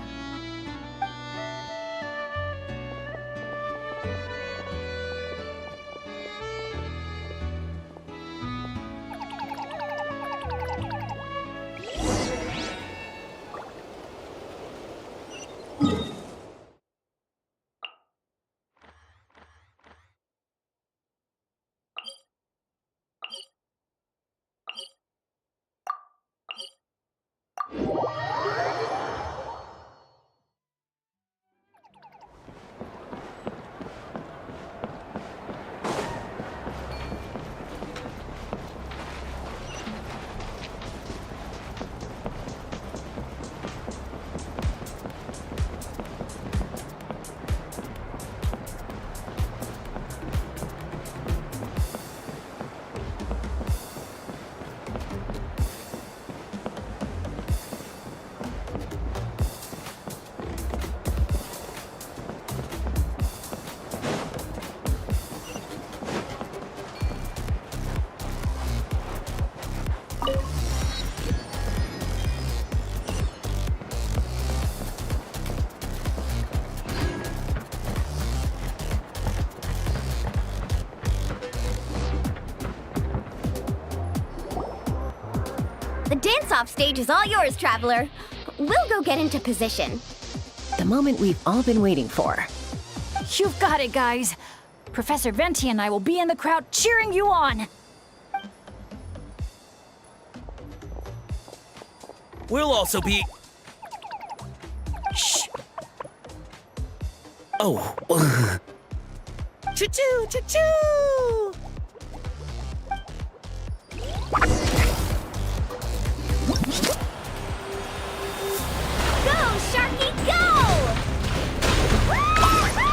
The dance-off stage is all yours, Traveler. We'll go get into position. The moment we've all been waiting for. You've got it, guys. Professor Venti and I will be in the crowd cheering you on. We'll also be... Shh. Oh. Choo-choo, choo-choo! Go, Sharky, go! Woo-hoo!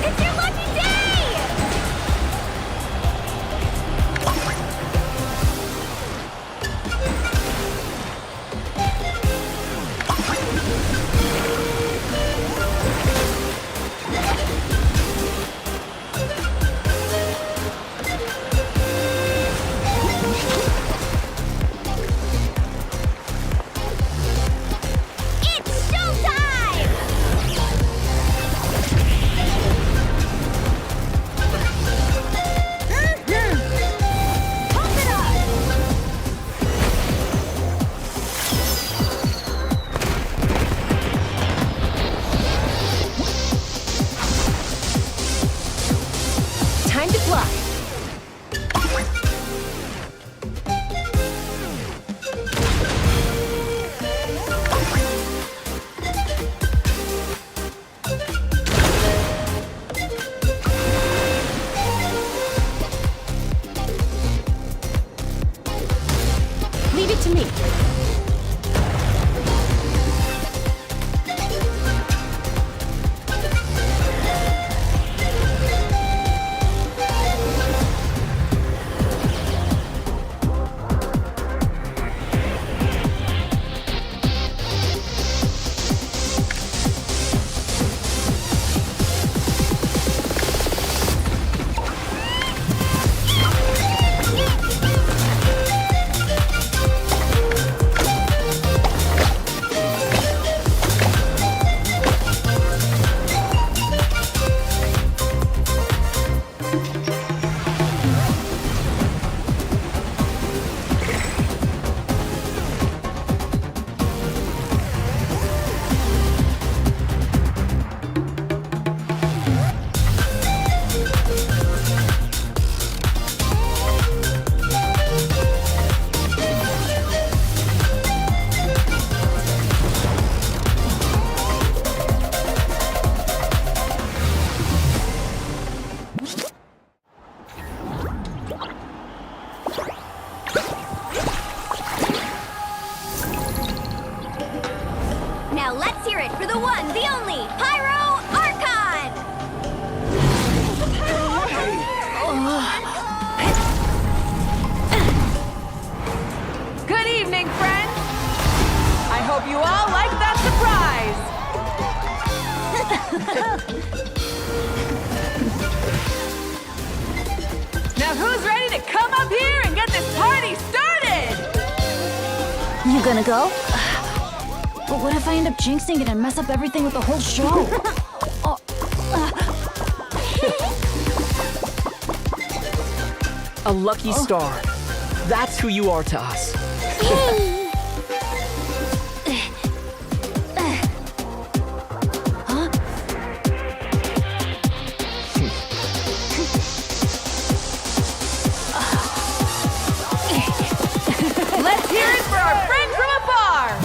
It's your lucky day! It's showtime! Pump it up! Time to fly. Leave it to me. Now let's hear it for the one, the only, Pyro Archon! Good evening, friends! I hope you all like that surprise! Now who's ready to come up here and get this party started? You gonna go? But what if I end up jinxing it and mess up everything with the whole show? A lucky star. That's who you are to us. Let's hear it for our friend from afar!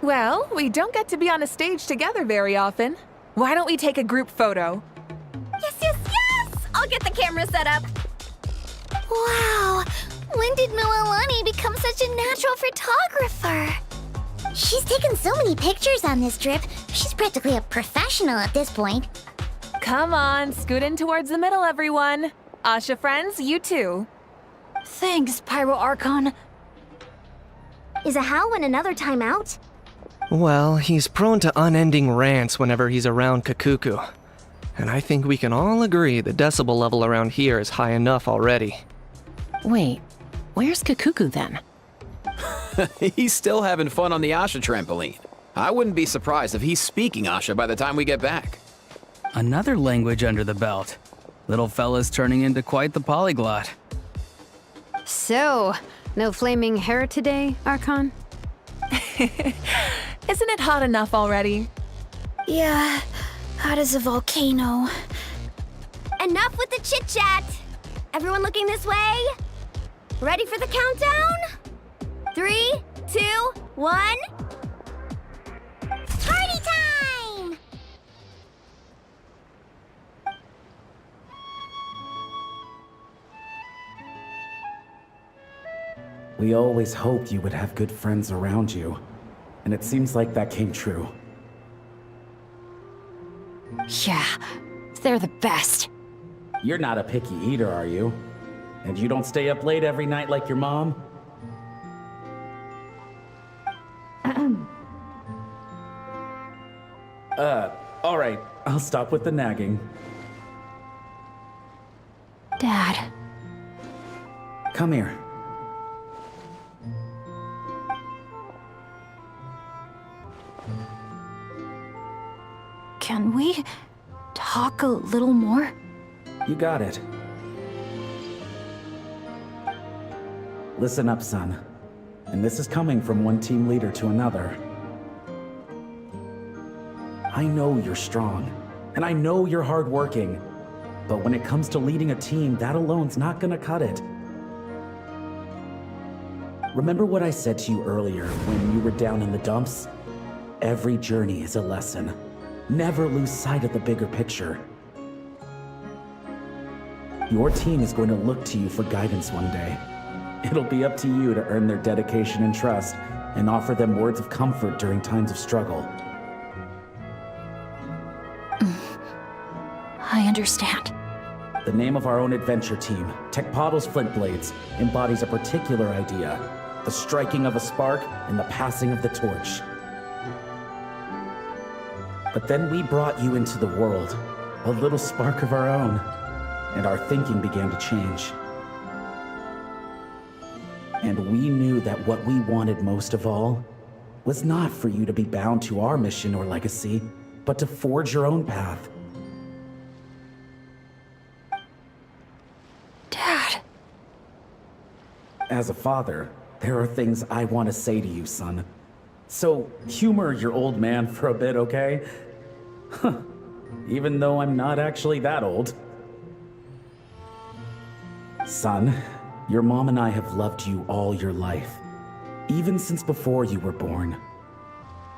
Well, we don't get to be on a stage together very often. Why don't we take a group photo? Yes, yes, yes! I'll get the camera set up. Wow! When did Mililani become such a natural photographer? She's taken so many pictures on this trip. She's practically a professional at this point. Come on, scoot in towards the middle, everyone. Asha friends, you too. Thanks, Pyro Archon. Is Ahal in another timeout? Well, he's prone to unending rants whenever he's around Kakuku. And I think we can all agree the decibel level around here is high enough already. Wait, where's Kakuku then? He's still having fun on the Asha trampoline. I wouldn't be surprised if he's speaking Asha by the time we get back. Another language under the belt. Little fella's turning into quite the polyglot. So, no flaming hair today, Archon? Isn't it hot enough already? Yeah, hot as a volcano. Enough with the chit-chat! Everyone looking this way? Ready for the countdown? 3, 2, 1... Party time! We always hoped you would have good friends around you, and it seems like that came true. Yeah, they're the best. You're not a picky eater, are you? And you don't stay up late every night like your mom? Alright, I'll stop with the nagging. Dad. Come here. Can we talk a little more? You got it. Listen up, son. And this is coming from one team leader to another. I know you're strong, and I know you're hardworking. But when it comes to leading a team, that alone's not gonna cut it. Remember what I said to you earlier when you were down in the dumps? Every journey is a lesson. Never lose sight of the bigger picture. Your team is going to look to you for guidance one day. It'll be up to you to earn their dedication and trust and offer them words of comfort during times of struggle. I understand. The name of our own adventure team, Tecpado's Flint Blades, embodies a particular idea: the striking of a spark and the passing of the torch. But then we brought you into the world, a little spark of our own, and our thinking began to change. And we knew that what we wanted most of all was not for you to be bound to our mission or legacy, but to forge your own path. Dad. As a father, there are things I want to say to you, son. So humor your old man for a bit, okay? Even though I'm not actually that old. Son, your mom and I have loved you all your life, even since before you were born.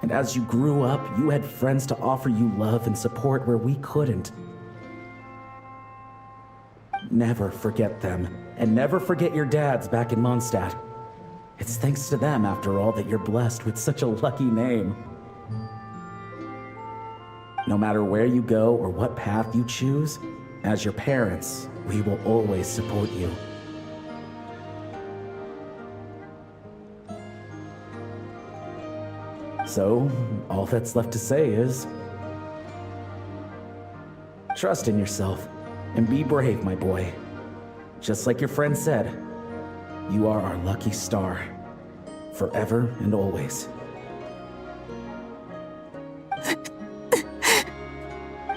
And as you grew up, you had friends to offer you love and support where we couldn't. Never forget them, and never forget your dads back in Mondstadt. It's thanks to them, after all, that you're blessed with such a lucky name. No matter where you go or what path you choose, as your parents, we will always support you. So, all that's left to say is... trust in yourself, and be brave, my boy. Just like your friend said, you are our lucky star, forever and always.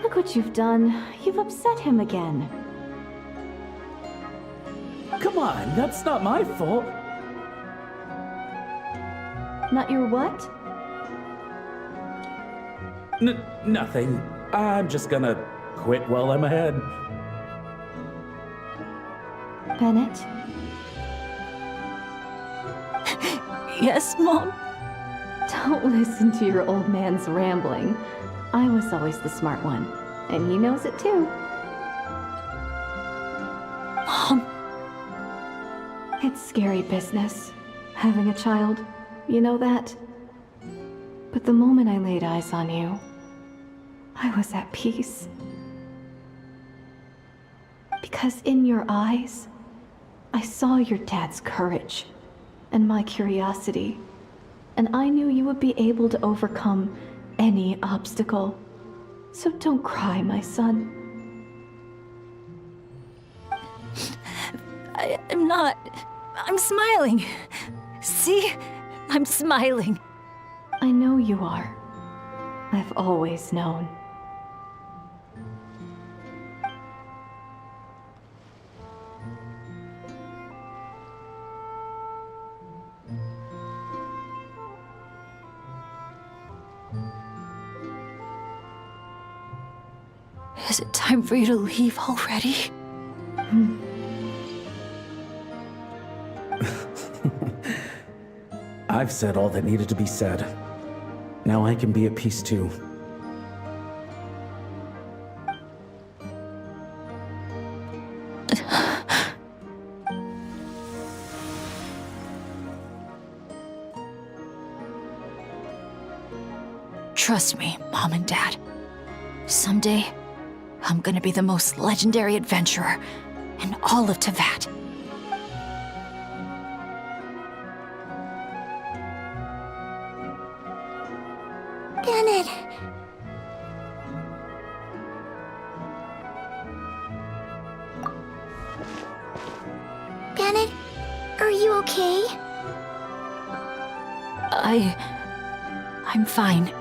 Look what you've done. You've upset him again. Come on, that's not my fault. Not your what? Nothing. I'm just gonna quit while I'm ahead. Bennett? Yes, Mom? Don't listen to your old man's rambling. I was always the smart one, and he knows it too. Mom, It's scary business, having a child. You know that? But the moment I laid eyes on you, I was at peace. Because in your eyes, I saw your dad's courage and my curiosity, and I knew you would be able to overcome any obstacle. So don't cry, my son. I'm not. I'm smiling. See? I'm smiling. I know you are. I've always known. Is it time for you to leave already? I've said all that needed to be said. Now I can be at peace too. Trust me, Mom and Dad. Someday, I'm gonna be the most legendary adventurer in all of Teyvat. Bennett. Bennett, are you okay? I'm fine.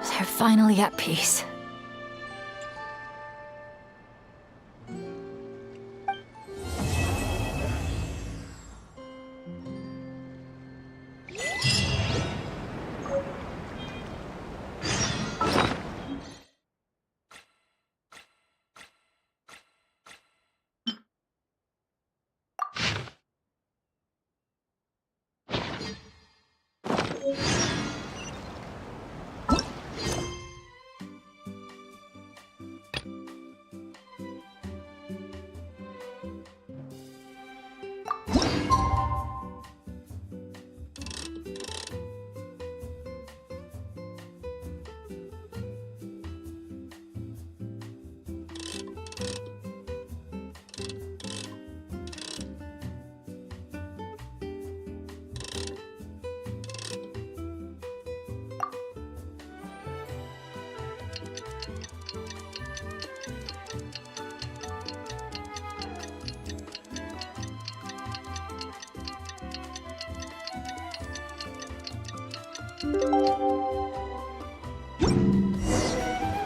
They're finally at peace.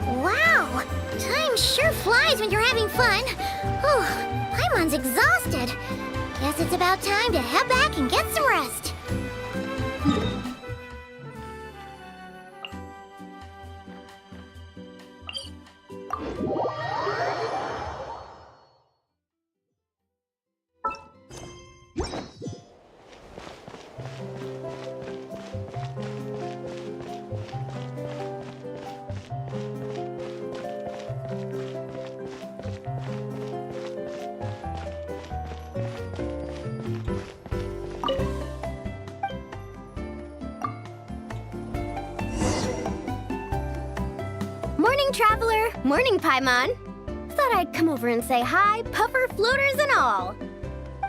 Wow! Time sure flies when you're having fun. Oh, Paimon's exhausted. Guess it's about time to head back and get some rest. Morning, traveler. Morning, Paimon. Thought I'd come over and say hi, puffer, floaters, and all.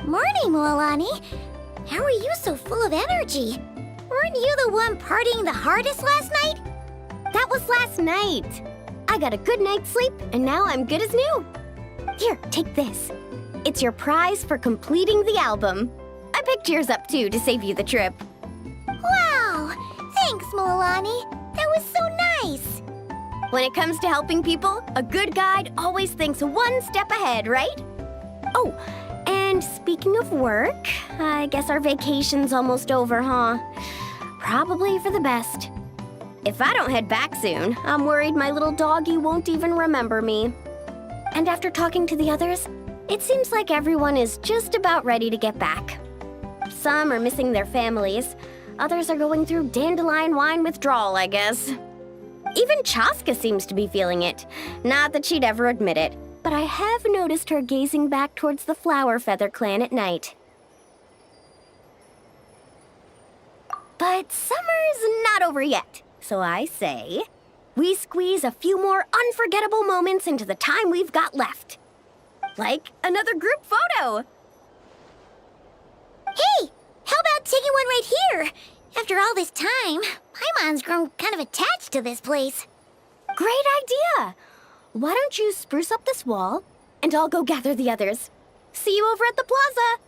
Morning, Mualani. How are you so full of energy? Weren't you the one partying the hardest last night? That was last night. I got a good night's sleep, and now I'm good as new. Here, take this. It's your prize for completing the album. I picked yours up, too, to save you the trip. Wow! Thanks, Mualani. That was so nice. When it comes to helping people, a good guide always thinks one step ahead, right? Oh, and speaking of work, I guess our vacation's almost over, huh? Probably for the best. If I don't head back soon, I'm worried my little doggy won't even remember me. And after talking to the others, it seems like everyone is just about ready to get back. Some are missing their families. Others are going through dandelion wine withdrawal, I guess. Even Chaska seems to be feeling it. Not that she'd ever admit it, but I have noticed her gazing back towards the Flower Feather clan at night. But summer's not over yet, so I say we squeeze a few more unforgettable moments into the time we've got left. Like another group photo. Hey, how about taking one right here? After all this time, Paimon's grown kind of attached to this place. Great idea! Why don't you spruce up this wall, and I'll go gather the others. See you over at the plaza!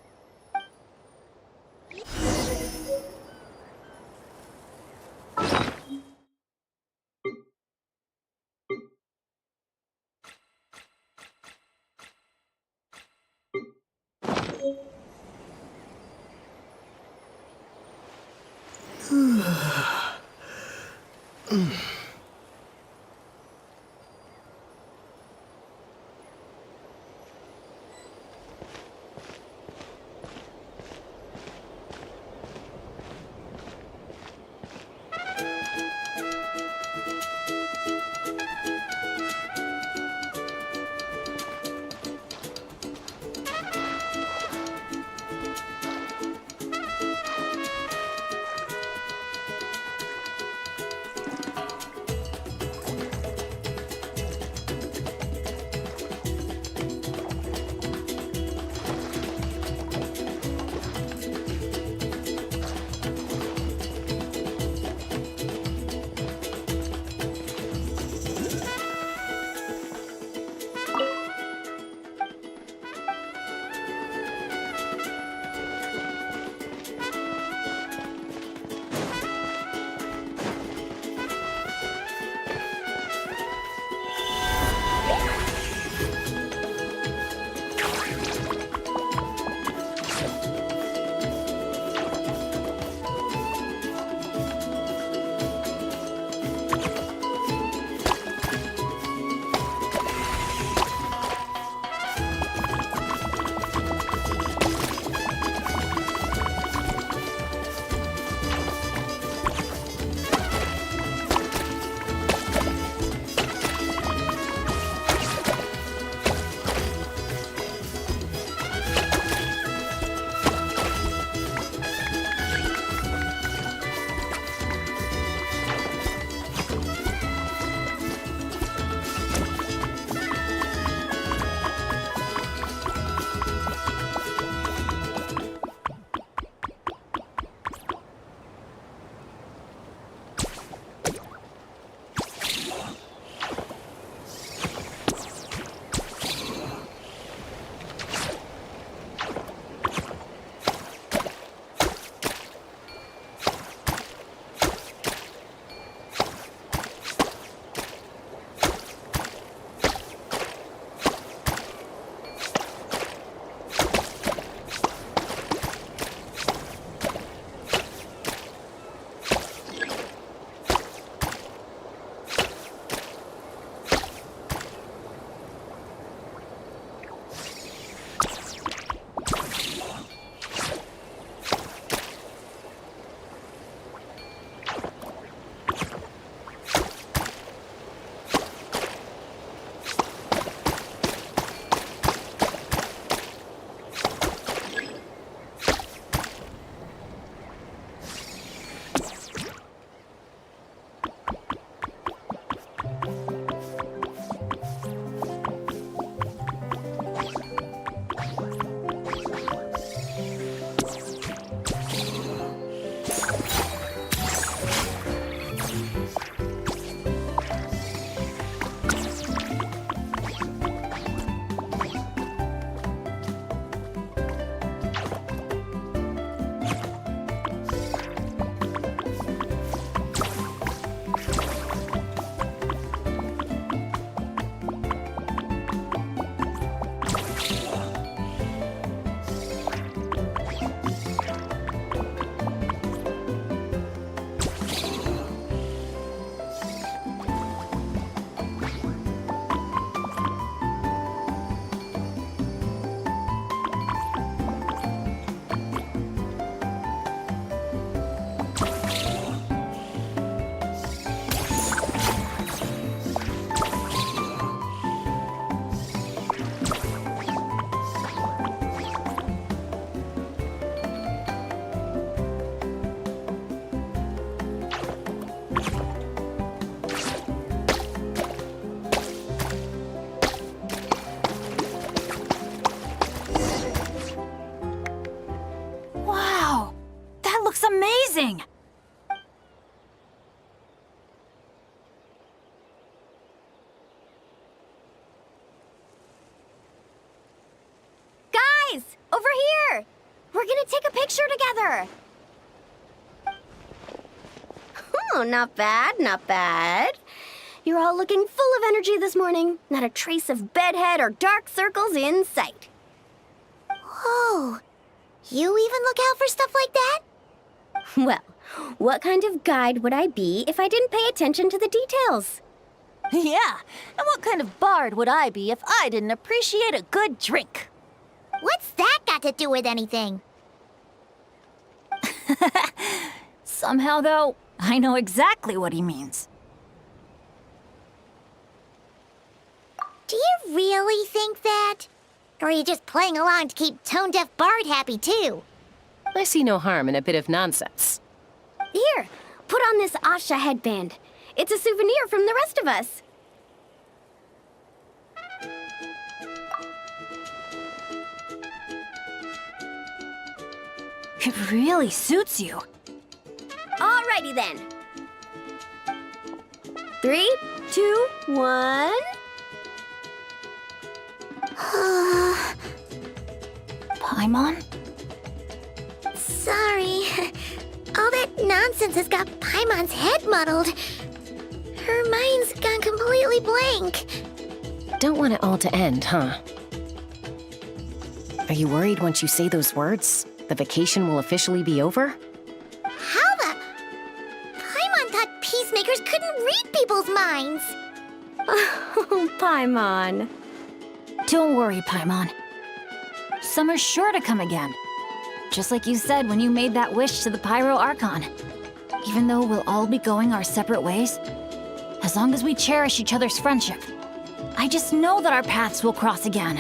We're gonna take a picture together! Oh, not bad, not bad. You're all looking full of energy this morning. Not a trace of bedhead or dark circles in sight. Whoa. You even look out for stuff like that? Well, what kind of guide would I be if I didn't pay attention to the details? Yeah, and what kind of bard would I be if I didn't appreciate a good drink? What's that got to do with anything? Somehow, though, I know exactly what he means. Do you really think that? Or are you just playing along to keep tone-deaf Bard happy, too? I see no harm in a bit of nonsense. Here, put on this Asha headband. It's a souvenir from the rest of us. It really suits you. Alrighty then. 3, 2, 1. Paimon? Sorry. All that nonsense has got Paimon's head muddled. Her mind's gone completely blank. Don't want it all to end, huh? Are you worried once you say those words, the vacation will officially be over? How the... Paimon thought peacemakers couldn't read people's minds. Oh, Paimon. Don't worry, Paimon. Summer's sure to come again. Just like you said when you made that wish to the Pyro Archon. Even though we'll all be going our separate ways, as long as we cherish each other's friendship, I just know that our paths will cross again.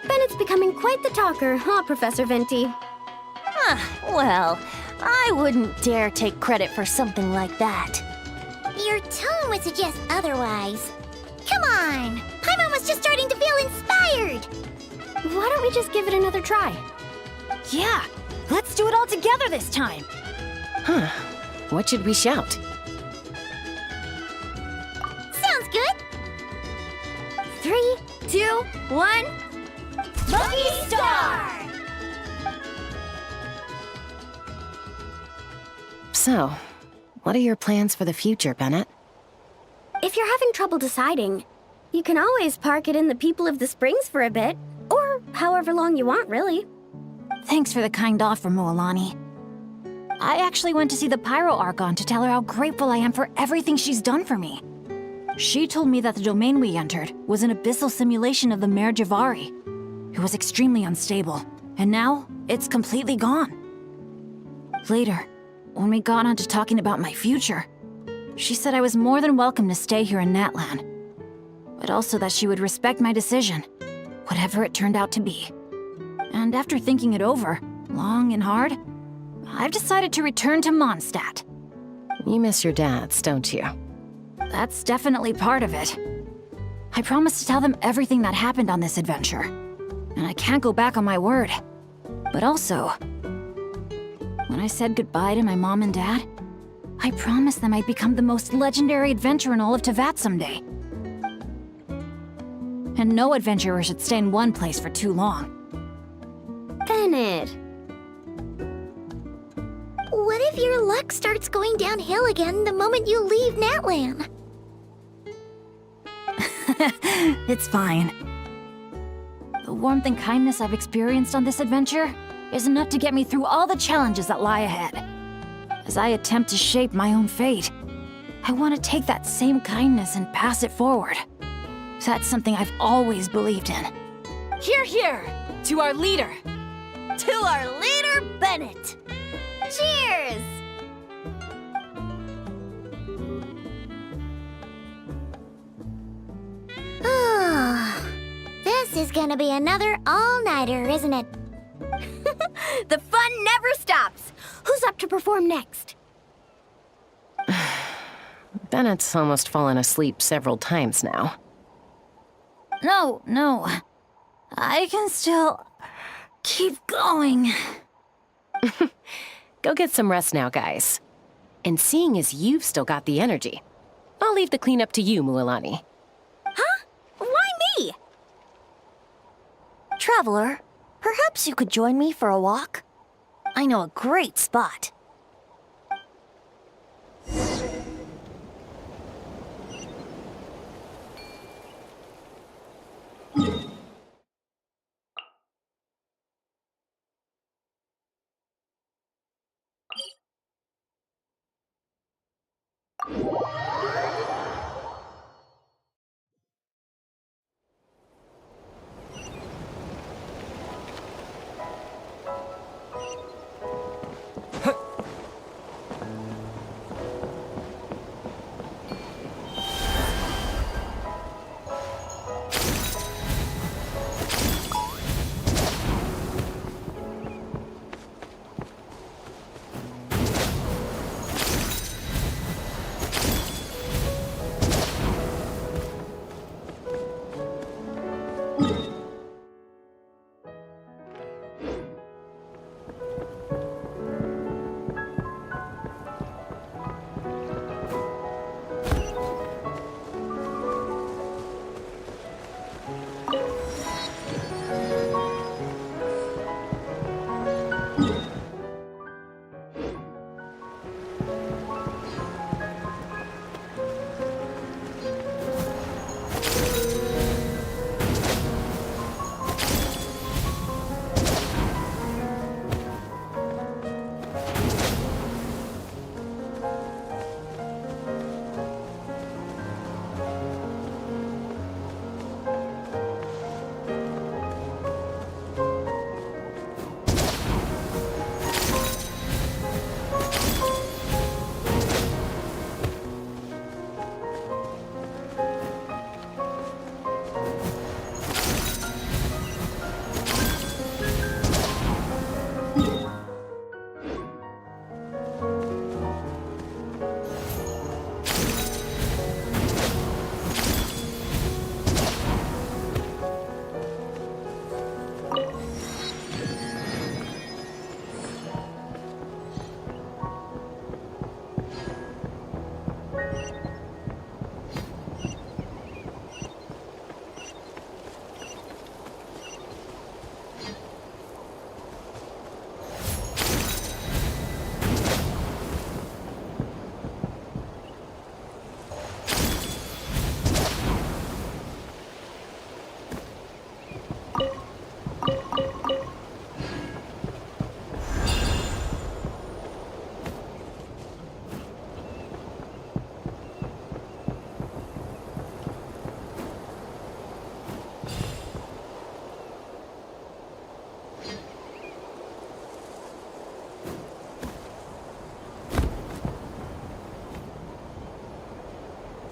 Bennett's becoming quite the talker, huh, Professor Venti? Well, I wouldn't dare take credit for something like that. Your tone would suggest otherwise. Come on! Paimon was just starting to feel inspired! Why don't we just give it another try? Yeah, let's do it all together this time! Huh. What should we shout? Sounds good! 3, 2, 1. Lucky Star! So, what are your plans for the future, Bennett? If you're having trouble deciding, you can always park it in the People of the Springs for a bit. Or however long you want, really. Thanks for the kind offer, Mualani. I actually went to see the Pyro Archon to tell her how grateful I am for everything she's done for me. She told me that the domain we entered was an abyssal simulation of the Mare Javari. It was extremely unstable, and now it's completely gone. Later, when we got on to talking about my future, she said I was more than welcome to stay here in Natlan, but also that she would respect my decision, whatever it turned out to be. And after thinking it over, long and hard, I've decided to return to Mondstadt. You miss your dads, don't you? That's definitely part of it. I promised to tell them everything that happened on this adventure, and I can't go back on my word. But also, when I said goodbye to my mom and dad, I promised them I'd become the most legendary adventurer in all of Tevat someday. And no adventurer should stay in one place for too long. Bennett. What if your luck starts going downhill again the moment you leave Natlan? It's fine. The warmth and kindness I've experienced on this adventure is enough to get me through all the challenges that lie ahead. As I attempt to shape my own fate, I want to take that same kindness and pass it forward. That's something I've always believed in. Hear, hear! To our leader! To our leader, Bennett! Cheers! This is gonna be another all-nighter, isn't it? The fun never stops! Who's up to perform next? Bennett's almost fallen asleep several times now. No. I can still keep going. Go get some rest now, guys. And seeing as you've still got the energy, I'll leave the cleanup to you, Mualani. Huh? Why me? Traveler, Perhaps you could join me for a walk? I know a great spot.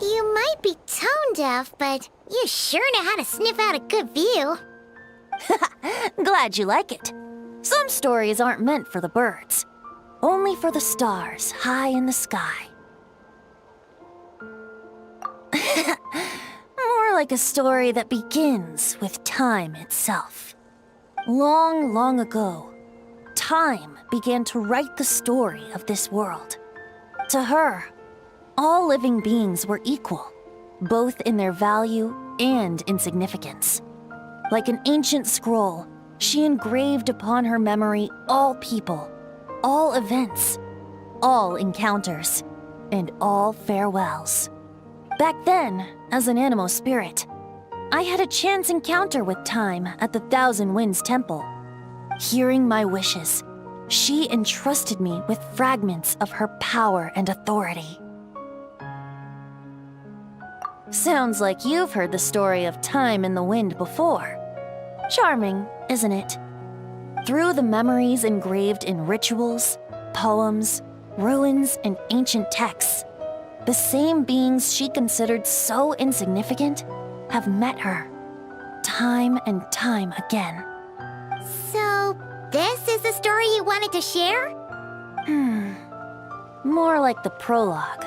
You might be tone deaf, but you sure know how to sniff out a good view. Glad you like it. Some stories aren't meant for the birds, only for the stars high in the sky. More like a story that begins with time itself. Long, long ago, time began to write the story of this world. To her, all living beings were equal, both in their value and in significance. Like an ancient scroll, she engraved upon her memory all people, all events, all encounters, and all farewells. Back then, as an animal spirit, I had a chance encounter with time at the Thousand Winds Temple. Hearing my wishes, she entrusted me with fragments of her power and authority. Sounds like you've heard the story of time in the wind before. Charming, isn't it? Through the memories engraved in rituals, poems, ruins, and ancient texts, the same beings she considered so insignificant have met her, time and time again. So, this is the story you wanted to share? More like the prologue.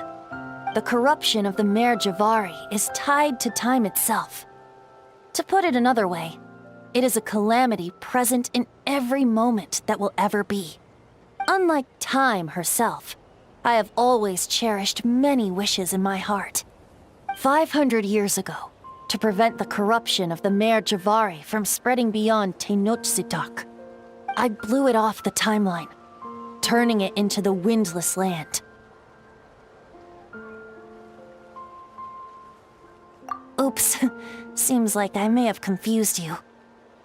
The corruption of the Mare Javari is tied to time itself. To put it another way, it is a calamity present in every moment that will ever be. Unlike time herself, I have always cherished many wishes in my heart. 500 years ago, to prevent the corruption of the Mare Javari from spreading beyond Tenochtitlan. I blew it off the timeline, turning it into the Windless Land. Oops, seems like I may have confused you.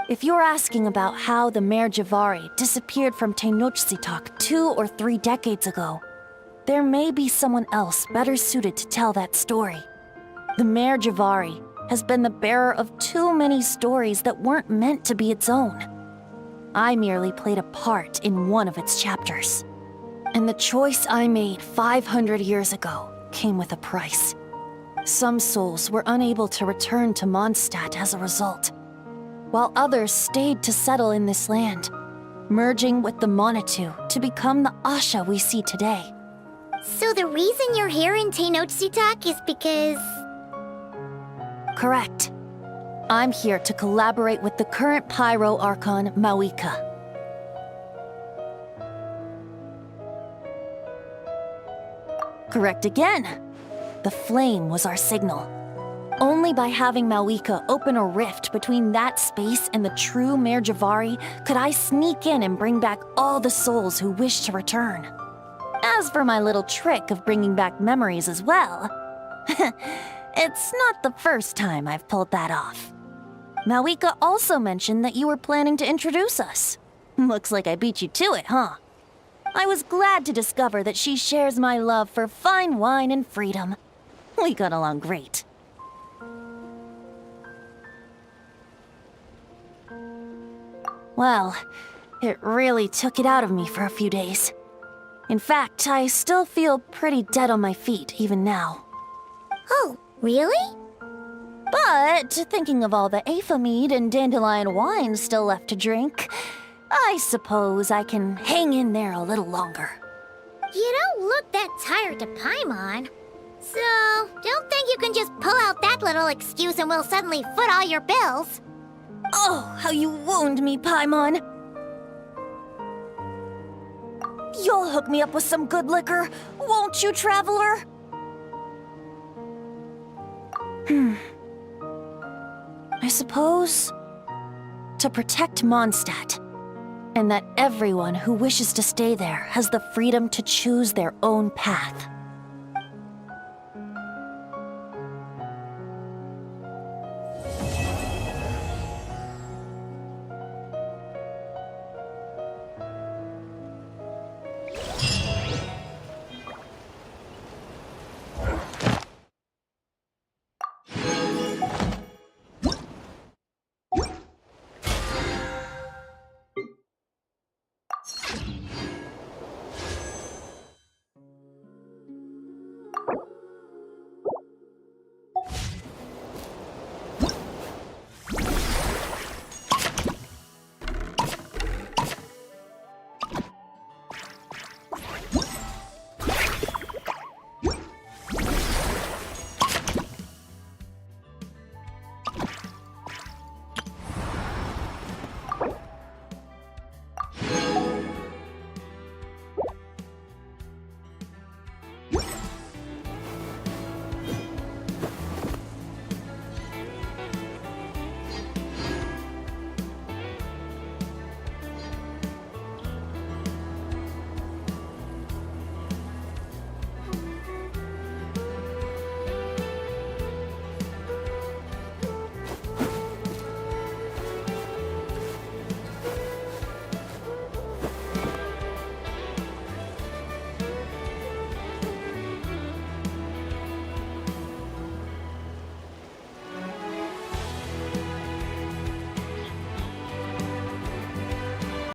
If you're asking about how the Mare Javari disappeared from Tenochtitlan 2 or 3 decades ago, there may be someone else better suited to tell that story. The Mare Javari has been the bearer of too many stories that weren't meant to be its own. I merely played a part in one of its chapters. And the choice I made 500 years ago came with a price. Some souls were unable to return to Mondstadt as a result, while others stayed to settle in this land, merging with the Monitu to become the Asha we see today. So the reason you're here in Tenochtitlan is because... Correct. I'm here to collaborate with the current Pyro Archon, Mawika. Correct again. The flame was our signal. Only by having Mawika open a rift between that space and the true Mare Javari could I sneak in and bring back all the souls who wish to return. As for my little trick of bringing back memories as well, it's not the first time I've pulled that off. Mawika also mentioned that you were planning to introduce us. Looks like I beat you to it, huh? I was glad to discover that she shares my love for fine wine and freedom. We got along great. Well, it really took it out of me for a few days. In fact, I still feel pretty dead on my feet even now. Oh, really? But thinking of all the Aether mead and dandelion wine still left to drink, I suppose I can hang in there a little longer. You don't look that tired to Paimon. So, don't think you can just pull out that little excuse and we'll suddenly foot all your bills. Oh, how you wound me, Paimon. You'll hook me up with some good liquor, won't you, traveler? I suppose to protect Mondstadt, and that everyone who wishes to stay there has the freedom to choose their own path.